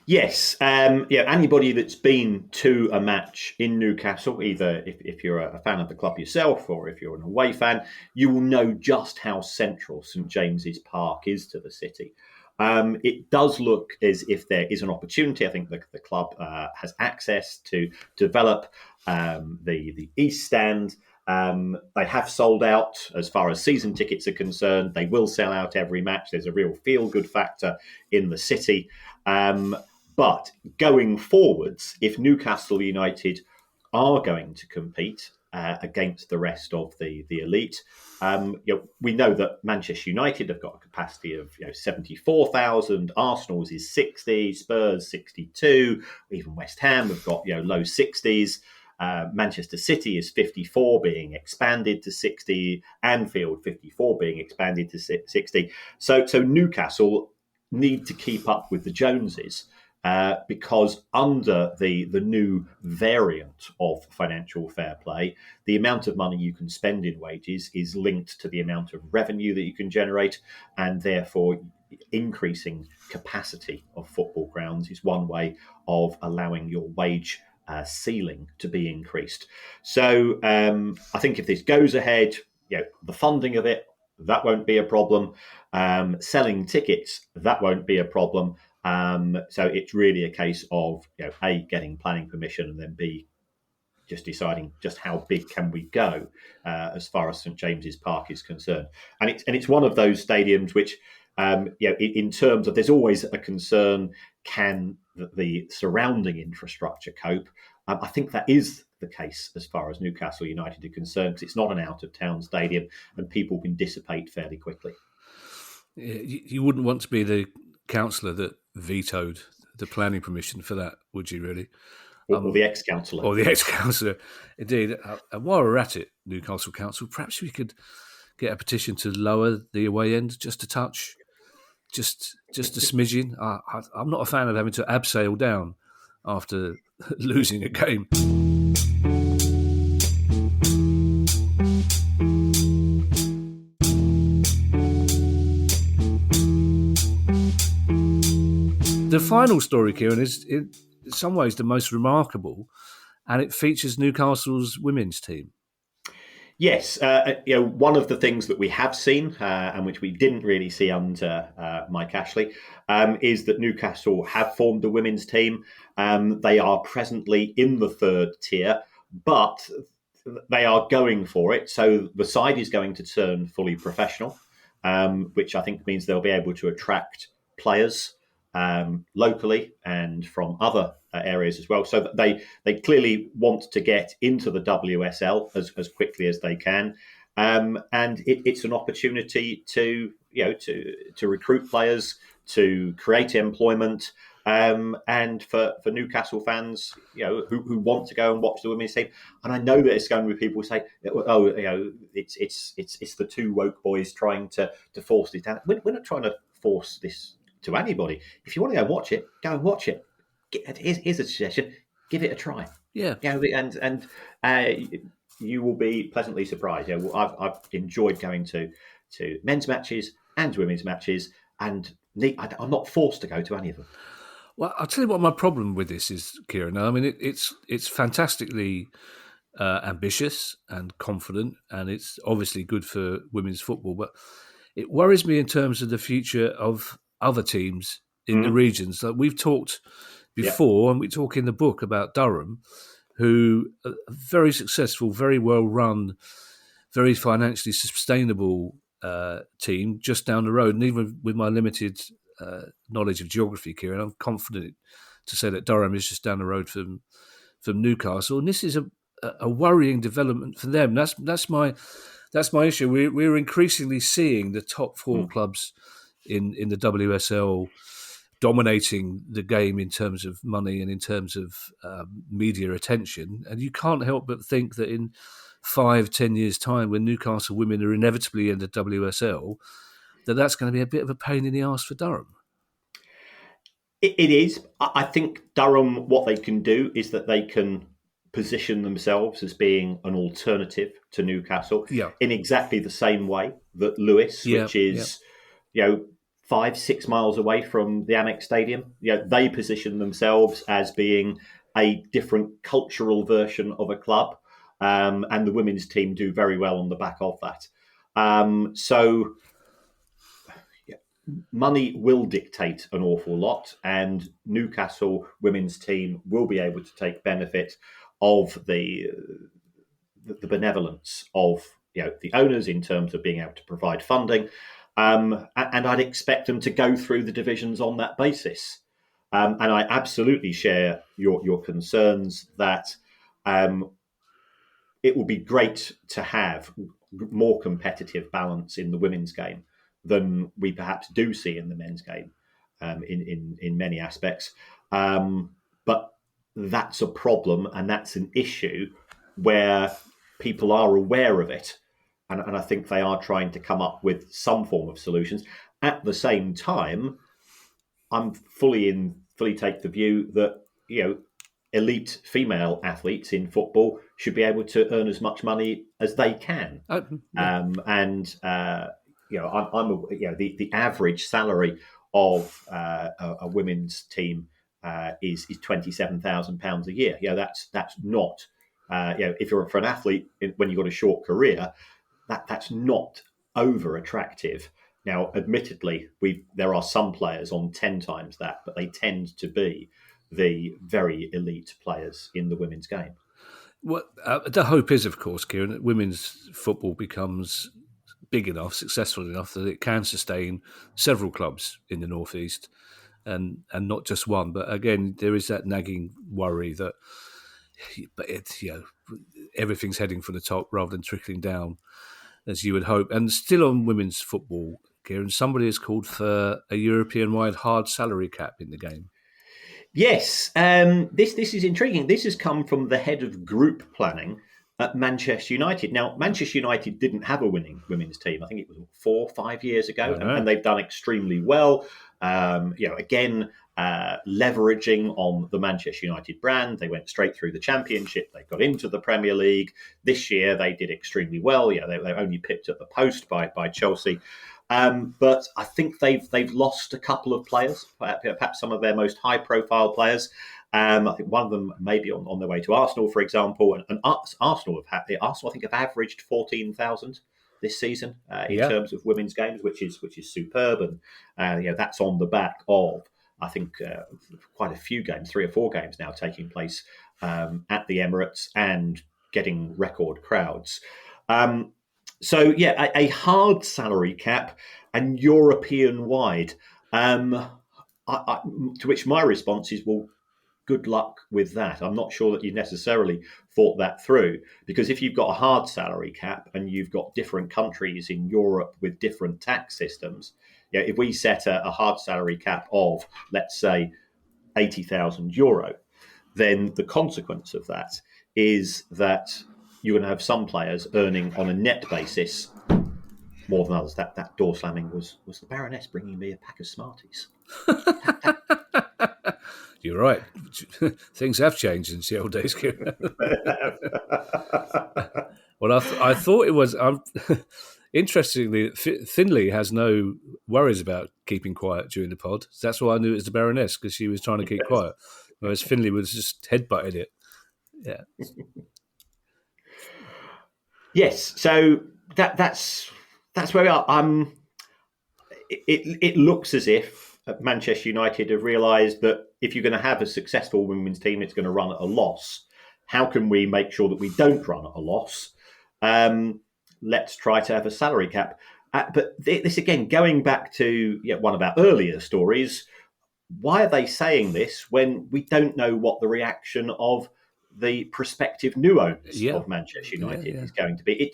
Yes, anybody that's been to a match in Newcastle, either if you're a fan of the club yourself or if you're an away fan, you will know just how central St James's Park is to the city. It does look as if there is an opportunity. I think the club has access to develop the East Stand. They have sold out as far as season tickets are concerned. They will sell out every match. There's a real feel-good factor in the city. But going forwards, if Newcastle United are going to compete against the rest of the elite, we know that Manchester United have got a capacity of 74,000. Arsenal's is 60, Spurs 62, even West Ham have got low 60s. Manchester City is 54, being expanded to 60. Anfield 54, being expanded to 60. So Newcastle need to keep up with the Joneses. because under the new variant of financial fair play, the amount of money you can spend in wages is linked to the amount of revenue that you can generate, and therefore increasing capacity of football grounds is one way of allowing your wage ceiling to be increased. So I think if this goes ahead, the funding of it, that won't be a problem. Selling tickets, that won't be a problem. So it's really a case of A, getting planning permission, and then B, just deciding just how big can we go as far as St James's Park is concerned. And it's one of those stadiums which, in terms of, there's always a concern: can the surrounding infrastructure cope? I think that is the case as far as Newcastle United are concerned, because it's not an out-of-town stadium and people can dissipate fairly quickly. You wouldn't want to be the councillor that vetoed the planning permission for that, would you, really? Or the ex-councillor. Or the ex-councillor, indeed. And while we're at it, Newcastle Council, perhaps we could get a petition to lower the away end just a touch, just a smidgen. I'm not a fan of having to abseil down after losing a game. The final story, Kieran, is in some ways the most remarkable, and it features Newcastle's women's team. Yes, one of the things that we have seen, and which we didn't really see under Mike Ashley, is that Newcastle have formed a women's team. They are presently in the third tier, but they are going for it. So the side is going to turn fully professional, which I think means they'll be able to attract players locally and from other areas as well. So they clearly want to get into the WSL as quickly as they can, and it's an opportunity to recruit players, to create employment, and for Newcastle fans, who want to go and watch the women's team. And I know that it's going to be people who say, it's the two woke boys trying to force this down. We're not trying to force this to anybody. If you want to go watch it, go and watch it. Here's a suggestion: give it a try. Yeah, and you will be pleasantly surprised. I've enjoyed going to men's matches and women's matches, and I'm not forced to go to any of them. Well, I'll tell you what my problem with this is, Kieran. I mean, it's fantastically ambitious and confident, and it's obviously good for women's football, but it worries me in terms of the future of other teams in the regions. Like we've talked before, and we talk in the book about Durham, who are a very successful, very well run, very financially sustainable team just down the road. And even with my limited knowledge of geography, Kieran, I'm confident to say that Durham is just down the road from Newcastle, and this is a worrying development for them. That's my issue. We're increasingly seeing the top four clubs in the WSL dominating the game in terms of money and in terms of media attention. And you can't help but think that in 5-10 years' time, when Newcastle women are inevitably in the WSL, that's going to be a bit of a pain in the arse for Durham. It is. I think Durham, what they can do is that they can position themselves as being an alternative to Newcastle in exactly the same way that Lewis, which is 5-6 miles away from the Amex Stadium, they position themselves as being a different cultural version of a club, and the women's team do very well on the back of that. So money will dictate an awful lot, and Newcastle women's team will be able to take benefit of the benevolence of the owners in terms of being able to provide funding. And I'd expect them to go through the divisions on that basis. And I absolutely share your concerns that it would be great to have more competitive balance in the women's game than we perhaps do see in the men's game in many aspects. But that's a problem, and that's an issue where people are aware of it. And I think they are trying to come up with some form of solutions. At the same time, I'm fully in fully take the view that, elite female athletes in football should be able to earn as much money as they can. Yeah. The average salary of a women's team is £27,000 a year. That's not. If you're for an athlete when you've got a short career, that's not over attractive. Now, admittedly, there are some players on 10 times that, but they tend to be the very elite players in the women's game. Well, the hope is, of course, Kieran, that women's football becomes big enough, successful enough that it can sustain several clubs in the northeast, and not just one. But again, there is that nagging worry that, everything's heading from the top rather than trickling down, as you would hope. And still on women's football, Kieran, somebody has called for a European-wide hard salary cap in the game. Yes, this is intriguing. This has come from the head of group planning at Manchester United. Now, Manchester United didn't have a winning women's team. I think it was 4 or 5 years ago, and they've done extremely well. Leveraging on the Manchester United brand, they went straight through the Championship. They got into the Premier League. This year, they did extremely well. They only pipped at the post by Chelsea. But I think they've lost a couple of players, perhaps some of their most high-profile players. I think one of them may be on their way to Arsenal, for example. And Arsenal I think have averaged 14,000 this season in terms of women's games, which is superb. And that's on the back of, I think, quite a few games, 3 or 4 games now taking place at the Emirates and getting record crowds. So, a hard salary cap and European-wide, to which my response is, well, good luck with that. I'm not sure that you necessarily thought that through, because if you've got a hard salary cap and you've got different countries in Europe with different tax systems, if we set a hard salary cap of, let's say, €80,000, then the consequence of that is that you're going to have some players earning on a net basis more than others. That door slamming was the Baroness bringing me a pack of Smarties. You're right. Things have changed since the old days, Kieran. Well, I thought it was... interestingly, Finley has no worries about keeping quiet during the pod. That's why I knew it was the Baroness, because she was trying to keep quiet, whereas Finley was just headbutting it. Yeah. Yes, so that's where we are. It looks as if Manchester United have realised that if you're going to have a successful women's team, it's going to run at a loss. How can we make sure that we don't run at a loss? Let's try to have a salary cap. But this, again, going back to one of our earlier stories, why are they saying this when we don't know what the reaction of the prospective new owners of Manchester United is going to be?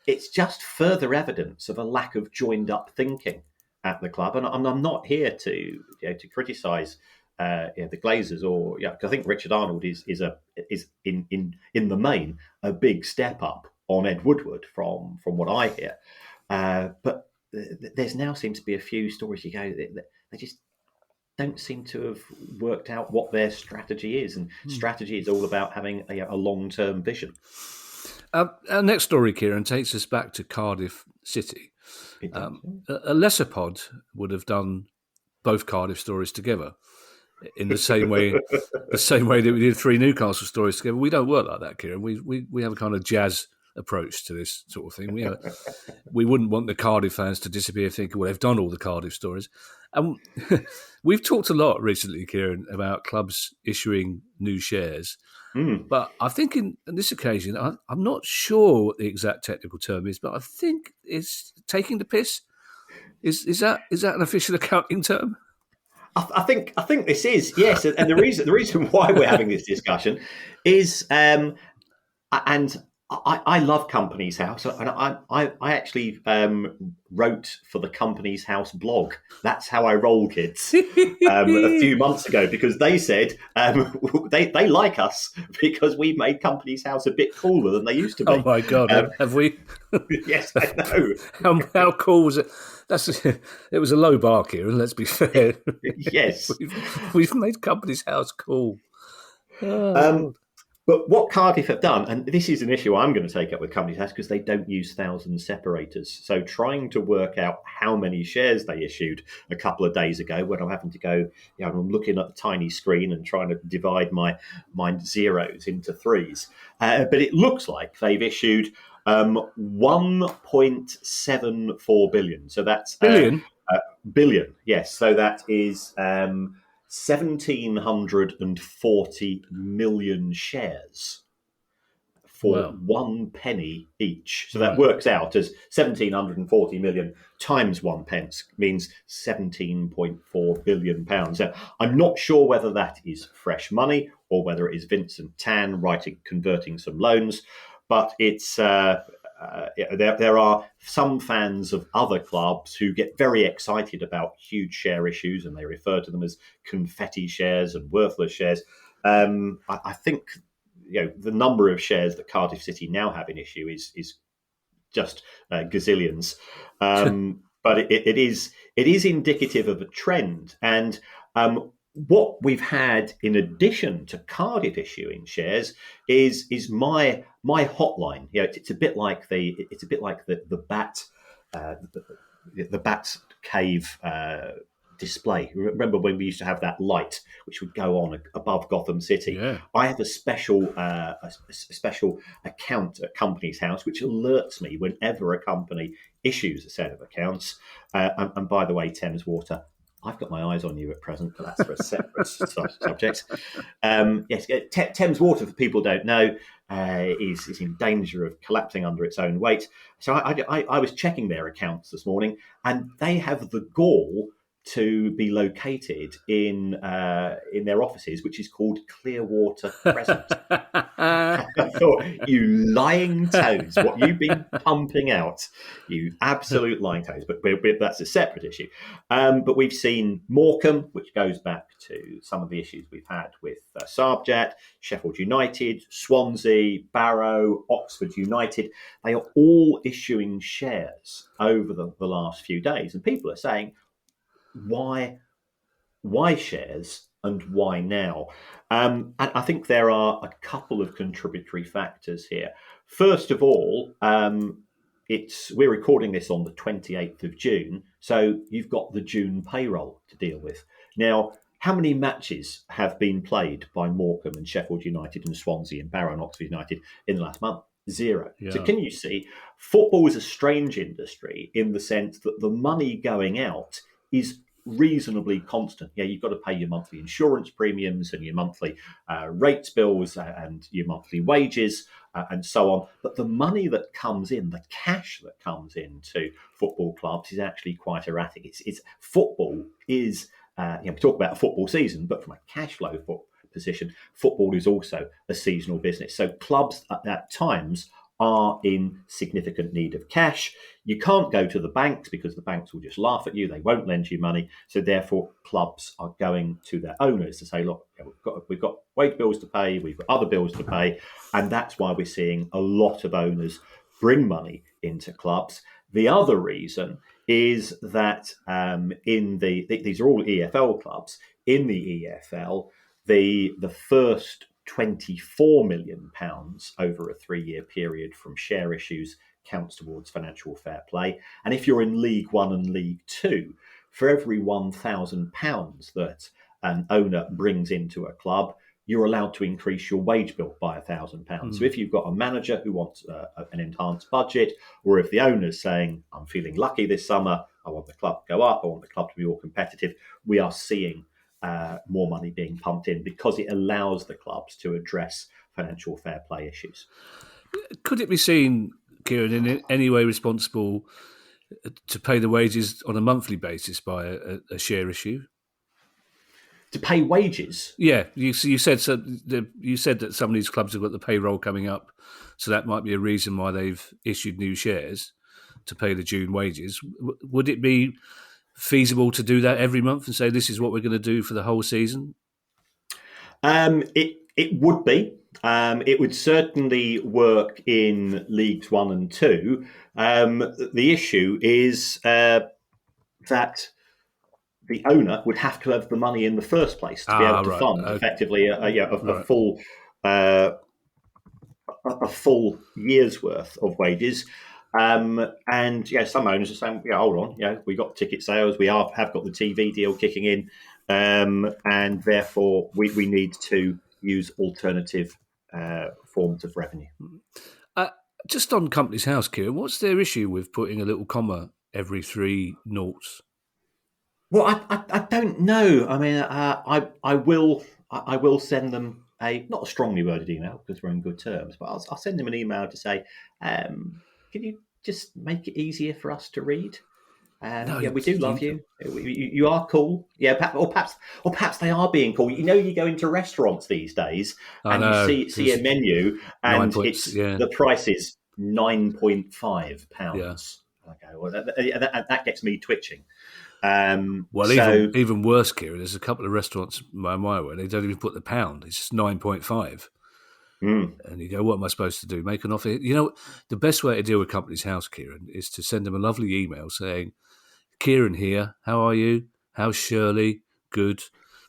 It's just further evidence of a lack of joined-up thinking at the club, and I'm not here to criticise the Glazers, or I think Richard Arnold is in the main a big step up on Ed Woodward from what I hear, but there's now seems to be a few stories they just don't seem to have worked out what their strategy is, and strategy is all about having a long-term vision. Our next story, Kieran, takes us back to Cardiff City. A lesser pod would have done both Cardiff stories together in the same way that we did 3 Newcastle stories together. We don't work like that, Kieran. We have a kind of jazz approach to this sort of thing. We wouldn't want the Cardiff fans to disappear thinking, well, they've done all the Cardiff stories. And we've talked a lot recently, Kieran, about clubs issuing new shares. But I think in this occasion, I'm not sure what the exact technical term is, but I think it's taking the piss. Is that an official accounting term? I think this is, yes, and the reason why we're having this discussion is, and I love Companies House, and I actually wrote for the Companies House blog. That's how I roll, kids. A few months ago, because they said they like us because we made Companies House a bit cooler than they used to be. Oh my God, have we? Yes, I know. How cool was it? It was a low bar, Kieran, let's be fair. Yes. we've made Companies House cool. But what Cardiff have done, and this is an issue I'm going to take up with Companies House because they don't use thousand separators. So trying to work out how many shares they issued a couple of days ago when I'm having to go, I'm looking at the tiny screen and trying to divide my zeros into threes. But it looks like they've issued 1.74 billion. So that's Billion? Billion, yes. So that is 1,740 million shares for 1 penny each. So that works out as 1,740 million times 1 pence means 17.4 billion pounds. Now, I'm not sure whether that is fresh money or whether it is Vincent Tan converting some loans, but it's there are some fans of other clubs who get very excited about huge share issues, and they refer to them as confetti shares and worthless shares. I think the number of shares that Cardiff City now have in issue is just gazillions, but it is indicative of a trend. And what we've had in addition to Cardiff issuing shares is my hotline. It's a bit like the bat the bat cave display. Remember when we used to have that light which would go on above Gotham City? Yeah. I have a special account at Companies House which alerts me whenever a company issues a set of accounts. And by the way, Thames Water, I've got my eyes on you at present, but that's for a separate subject. Yes, Thames Water, for people who don't know, is in danger of collapsing under its own weight. So I was checking their accounts this morning, and they have the gall to be located in their offices, which is called Clearwater Crescent. I thought, you lying toads, what you've been pumping out, you absolute lying toads. But that's a separate issue. But we've seen Morecambe, which goes back to some of the issues we've had with Sabjat, Sheffield United, Swansea, Barrow, Oxford United. They are all issuing shares over the last few days. And people are saying, why shares and why now? And I think there are a couple of contributory factors here. First of all, we're recording this on the 28th of June, so you've got the June payroll to deal with. Now, how many matches have been played by Morecambe and Sheffield United and Swansea and Barrow and Oxford United in the last month? Zero. Yeah. So can you see, football is a strange industry in the sense that the money going out is reasonably constant. You've got to pay your monthly insurance premiums and your monthly rates bills and your monthly wages and so on. But the money that comes in, the cash that comes into football clubs is actually quite erratic. It's football is, we talk about a football season, but from a cash flow position, football is also a seasonal business. So clubs at times are in significant need of cash. You can't go to the banks because the banks will just laugh at you. They won't lend you money. So therefore, clubs are going to their owners to say, look, we've got wage bills to pay, we've got other bills to pay. And that's why we're seeing a lot of owners bring money into clubs. The other reason is that these are all EFL clubs. In the EFL, the first £24 million over a 3-year period from share issues counts towards financial fair play. And if you're in League One and League Two, for every £1,000 that an owner brings into a club, you're allowed to increase your wage bill by £1,000. So if you've got a manager who wants an enhanced budget, or if the owner's saying, I'm feeling lucky this summer, I want the club to go up, I want the club to be more competitive, we are seeing more money being pumped in because it allows the clubs to address financial fair play issues. Could it be seen, Kieran, in any way responsible to pay the wages on a monthly basis by a share issue? to pay wages. Yeah, you said you said that some of these clubs have got the payroll coming up, so that might be a reason why they've issued new shares to pay the June wages. Would it be feasible to do that every month and say this is what we're going to do for the whole season? It would be. It would certainly work in Leagues 1 and 2. The issue is that the owner would have to have the money in the first place to be able to fund effectively a full year's worth of wages. And some owners are saying, hold on, we got ticket sales, we have got the TV deal kicking in, and therefore we need to use alternative forms of revenue. Just on Company's House, Kieran, what's their issue with putting a little comma every 3 noughts? Well, I don't know. I mean, I will send them not a strongly worded email because we're in good terms, but I'll send them an email to say, can you just make it easier for us to read? We do love you. You are cool. Yeah, or perhaps they are being cool. You go into restaurants these days and you see a menu and the price is £9.5. Yeah. Okay, well that gets me twitching. Even worse, Kieran, there's a couple of restaurants by my way, they don't even put the pound. It's just 9.5. And you go, what am I supposed to do? Make an offer? The best way to deal with Company's House, Kieran, is to send them a lovely email saying, Kieran here, how are you? How's Shirley? Good.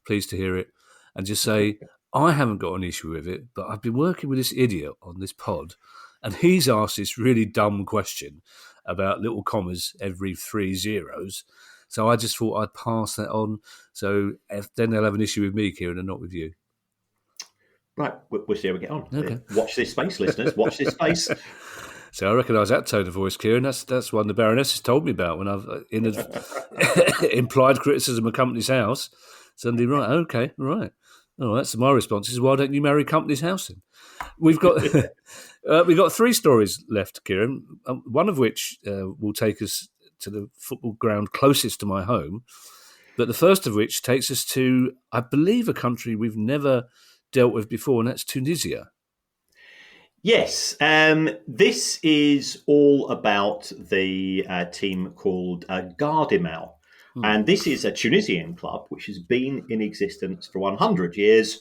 Pleased to hear it. And just say, I haven't got an issue with it, but I've been working with this idiot on this pod, and he's asked this really dumb question about little commas every 3 zeros. So I just thought I'd pass that on. So then they'll have an issue with me, Kieran, and not with you. Right, we'll see how we get on. Okay. Watch this space, listeners. Watch this space. So I recognise that tone of voice, Kieran. That's one the Baroness has told me about when I've implied criticism of Company's House. Suddenly, right, okay, right. Oh, that's my response is, why don't you marry Company's House then? We've got 3 stories left, Kieran, one of which will take us to the football ground closest to my home, but the first of which takes us to, I believe, a country we've never dealt with before, and that's Tunisia. Yes, this is all about the team called Gardimau. And this is a Tunisian club which has been in existence for 100 years,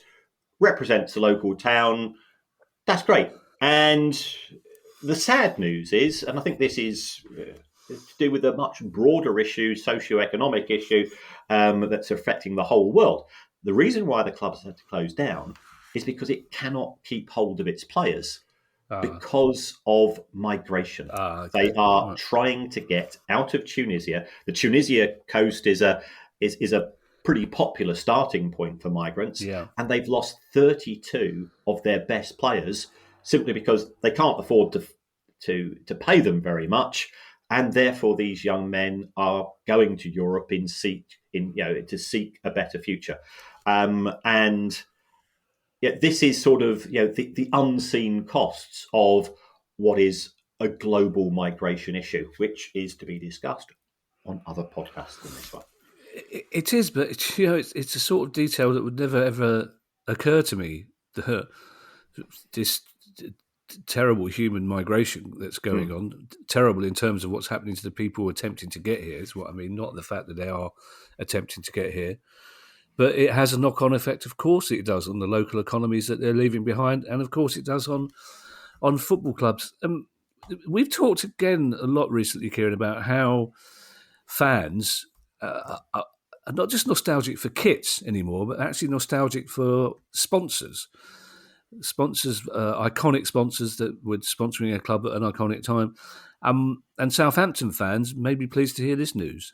represents a local town. That's great. And the sad news is, and I think this is to do with a much broader issue, socio-economic issue that's affecting the whole world. The reason why the club has had to close down is because it cannot keep hold of its players because of migration. Okay. They are trying to get out of Tunisia. The Tunisia coast is a pretty popular starting point for migrants, and they've lost 32 of their best players simply because they can't afford to pay them very much, and therefore these young men are going to Europe to seek a better future, and. Yeah, this is sort of the unseen costs of what is a global migration issue, which is to be discussed on other podcasts than this one. It is, but it's a sort of detail that would never ever occur to me. This terrible human migration that's going on, terrible in terms of what's happening to the people attempting to get here, is what I mean. Not the fact that they are attempting to get here. But it has a knock-on effect, of course it does, on the local economies that they're leaving behind, and of course it does on football clubs. We've talked again a lot recently, Kieran, about how fans are not just nostalgic for kits anymore, but actually nostalgic for sponsors. Iconic sponsors that were sponsoring a club at an iconic time. And Southampton fans may be pleased to hear this news.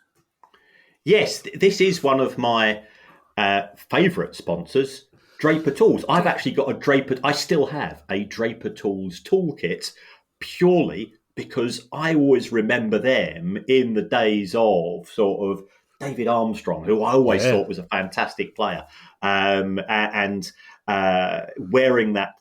Yes, this is one of my favourite sponsors, Draper Tools. I've actually got I still have a Draper Tools toolkit purely because I always remember them in the days of sort of David Armstrong, who I always thought was a fantastic player, and wearing that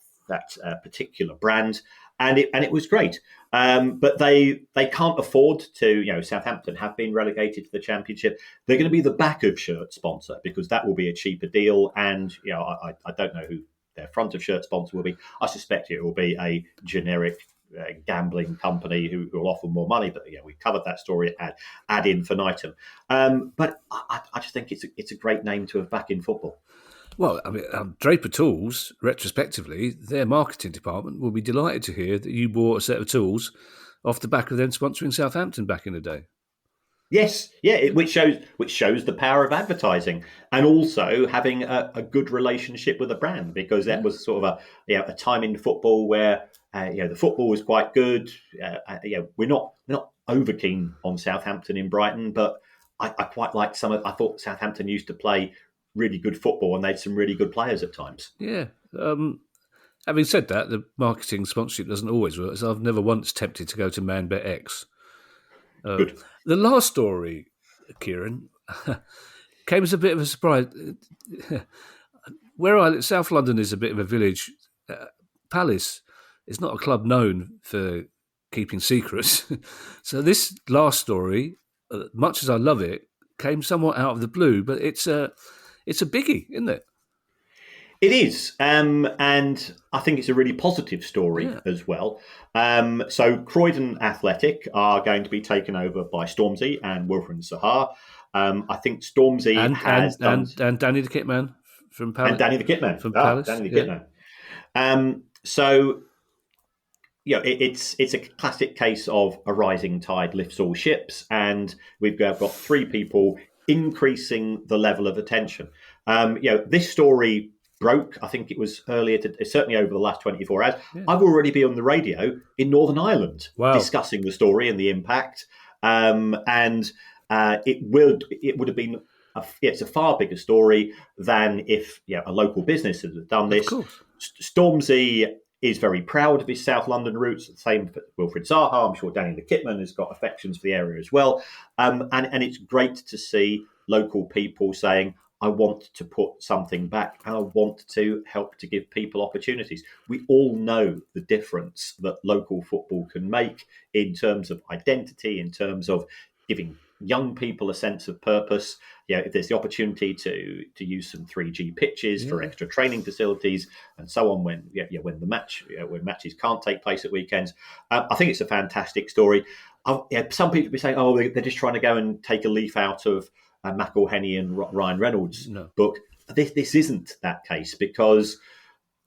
particular brand. and it was great. But they can't afford to. Southampton have been relegated to the Championship. They're going to be the back of shirt sponsor because that will be a cheaper deal. And I don't know who their front of shirt sponsor will be. I suspect it will be a generic gambling company who will offer more money. But we covered that story ad infinitum. But I just think it's a great name to have back in football. Well, I mean, Draper Tools, retrospectively, their marketing department will be delighted to hear that you bought a set of tools off the back of them sponsoring Southampton back in the day. Yes, yeah, which shows the power of advertising and also having a good relationship with a brand, because that was sort of a time in football where the football was quite good. We're not over keen on Southampton in Brighton, but I quite like I thought Southampton used to play really good football and they had some really good players at times. Yeah. Having said that, the marketing sponsorship doesn't always work, so I've never once tempted to go to ManBet X. Good. The last story, Kieran, came as a bit of a surprise. Where I live, South London is a bit of a village. Palace is not a club known for keeping secrets. So this last story, much as I love it, came somewhat out of the blue, but it's a biggie, isn't it? It is, and I think it's a really positive story as well. So Croydon Athletic are going to be taken over by Stormzy and Wilfried Zaha. I think Stormzy and Danny the Kitman from Palace. And Danny the Kitman from Palace. Danny the Kitman. So it's a classic case of a rising tide lifts all ships, and we've got three people increasing the level of attention. This story broke, I think it was certainly over the last 24 hours. Yeah. I've already been on the radio in Northern Ireland discussing the story and the impact. And it would have been it's a far bigger story than if a local business had done this. Stormzy is very proud of his South London roots. The same for Wilfried Zaha. I'm sure Danny the Kitman has got affections for the area as well. And it's great to see local people saying, I want to put something back and I want to help to give people opportunities. We all know the difference that local football can make in terms of identity, in terms of giving young people a sense of purpose. If there's the opportunity to use some 3G pitches for extra training facilities and so on when the when matches can't take place at weekends. I think it's a fantastic story. Some people be saying, they're just trying to go and take a leaf out of McElhenney and Ryan Reynolds' book. This isn't that case, because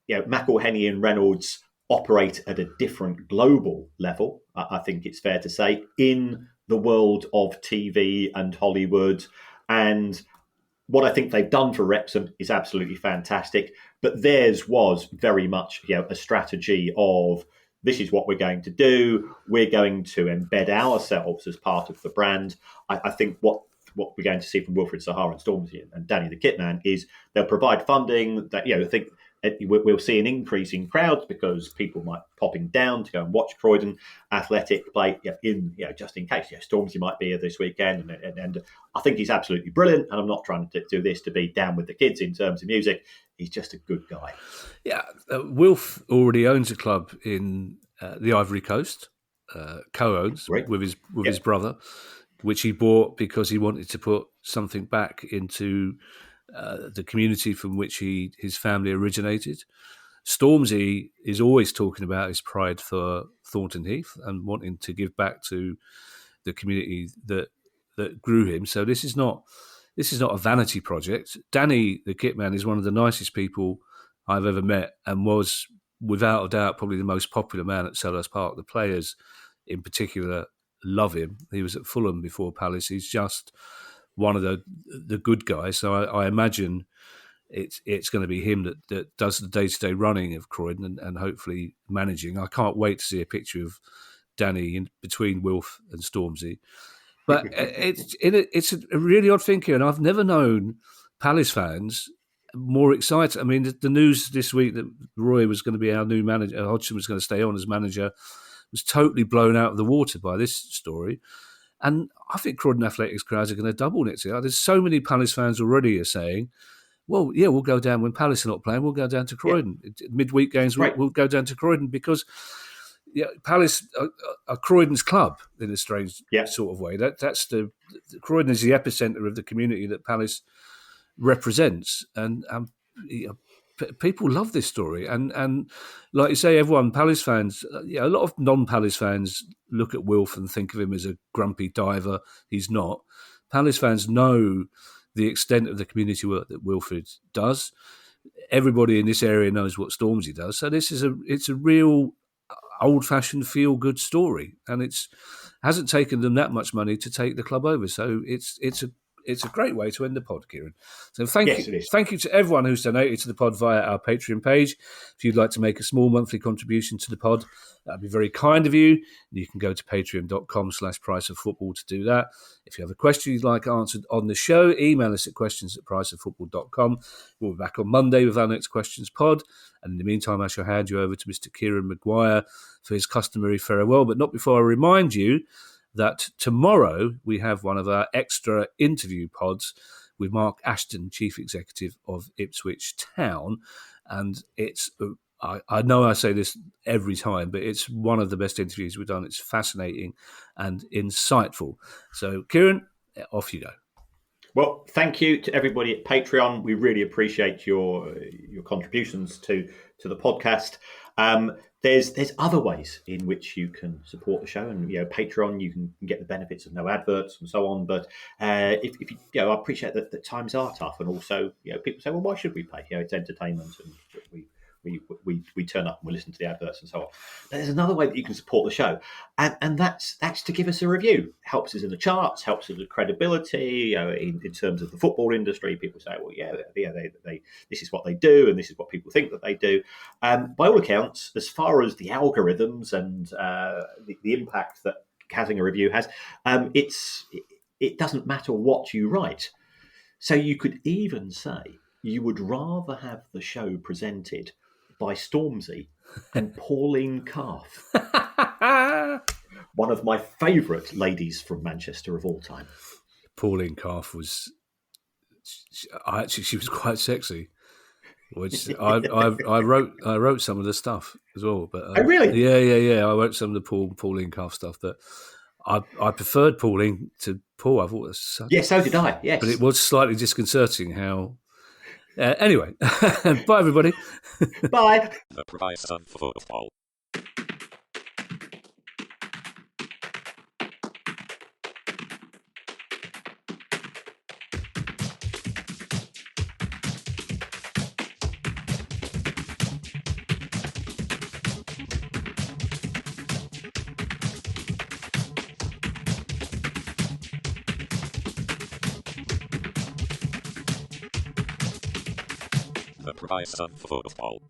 McElhenney and Reynolds operate at a different global level. I think it's fair to say, in the world of TV and Hollywood. And what I think they've done for Wrexham is absolutely fantastic. But theirs was very much a strategy of, this is what we're going to do. We're going to embed ourselves as part of the brand. I think what we're going to see from Wilfried Zaha and Stormzy and Danny the Kitman is they'll provide funding. That I think we'll see an increase in crowds because people might popping down to go and watch Croydon Athletic play. Just in case. Stormzy might be here this weekend, and I think he's absolutely brilliant. And I'm not trying to do this to be down with the kids in terms of music. He's just a good guy. Yeah, Wilf already owns a club in the Ivory Coast, co-owns with his brother, which he bought because he wanted to put something back into the community from which his family originated. Stormzy is always talking about his pride for Thornton Heath and wanting to give back to the community that grew him. So this is not a vanity project. Danny the Kitman is one of the nicest people I've ever met and was, without a doubt, probably the most popular man at Selhurst Park. The players in particular love him. He was at Fulham before Palace. He's just one of the good guys. So I imagine it's going to be him that does the day-to-day running of Croydon and hopefully managing. I can't wait to see a picture of Danny in between Wilf and Stormzy. But it's a really odd thing here, and I've never known Palace fans more excited. I mean, the news this week that Roy was going to be our new manager, Hodgson was going to stay on as manager, was totally blown out of the water by this story. And I think Croydon Athletics crowds are going to double next year. There's so many Palace fans already are saying, well, yeah, we'll go down when Palace are not playing. We'll go down to Croydon. Midweek games, we'll go down to Croydon because Palace are Croydon's club in a strange Yeah. sort of way. That's the Croydon is the epicenter of the community that Palace represents, and people love this story. And like you say, everyone, Palace fans, a lot of non-Palace fans look at Wilf and think of him as a grumpy diver. He's not. Palace fans know the extent of the community work that Wilfried does. Everybody in this area knows what Stormzy does. So it's a real old-fashioned feel-good story, and it hasn't taken them that much money to take the club over. So it's a great way to end the pod, Kieran. So thank you to everyone who's donated to the pod via our Patreon page. If you'd like to make a small monthly contribution to the pod, that'd be very kind of you. You can go to patreon.com/priceoffootball to do that. If you have a question you'd like answered on the show, email us at questions@priceoffootball.com. We'll be back on Monday with our next questions pod. And in the meantime, I shall hand you over to Mr. Kieran Maguire for his customary farewell, but not before I remind you that tomorrow we have one of our extra interview pods with Mark Ashton, Chief Executive of Ipswich Town. And it's, I know I say this every time, but it's one of the best interviews we've done. It's fascinating and insightful. So, Kieran, off you go. Well, thank you to everybody at Patreon. We really appreciate your contributions to the podcast. There's other ways in which you can support the show, and Patreon, you can get the benefits of no adverts and so on. But if you I appreciate that times are tough, and also people say, well, why should we pay? It's entertainment, and we turn up and we listen to the adverts and so on. But there's another way that you can support the show, and that's to give us a review. Helps us in the charts, helps us with credibility. In terms of the football industry, people say, well, they this is what they do, and this is what people think that they do. By all accounts, as far as the algorithms and the impact that having a review has, it doesn't matter what you write. So you could even say you would rather have the show presented by Stormzy and Pauline Calf, one of my favourite ladies from Manchester of all time. Pauline Calf was, she was quite sexy. Which I wrote some of the stuff as well. But oh, really? Yeah. I wrote some of the Pauline Calf stuff, but I preferred Pauline to Paul. I thought it was so did I. Yes, but it was slightly disconcerting how. Anyway, bye everybody. Bye. The price of football. The price of football.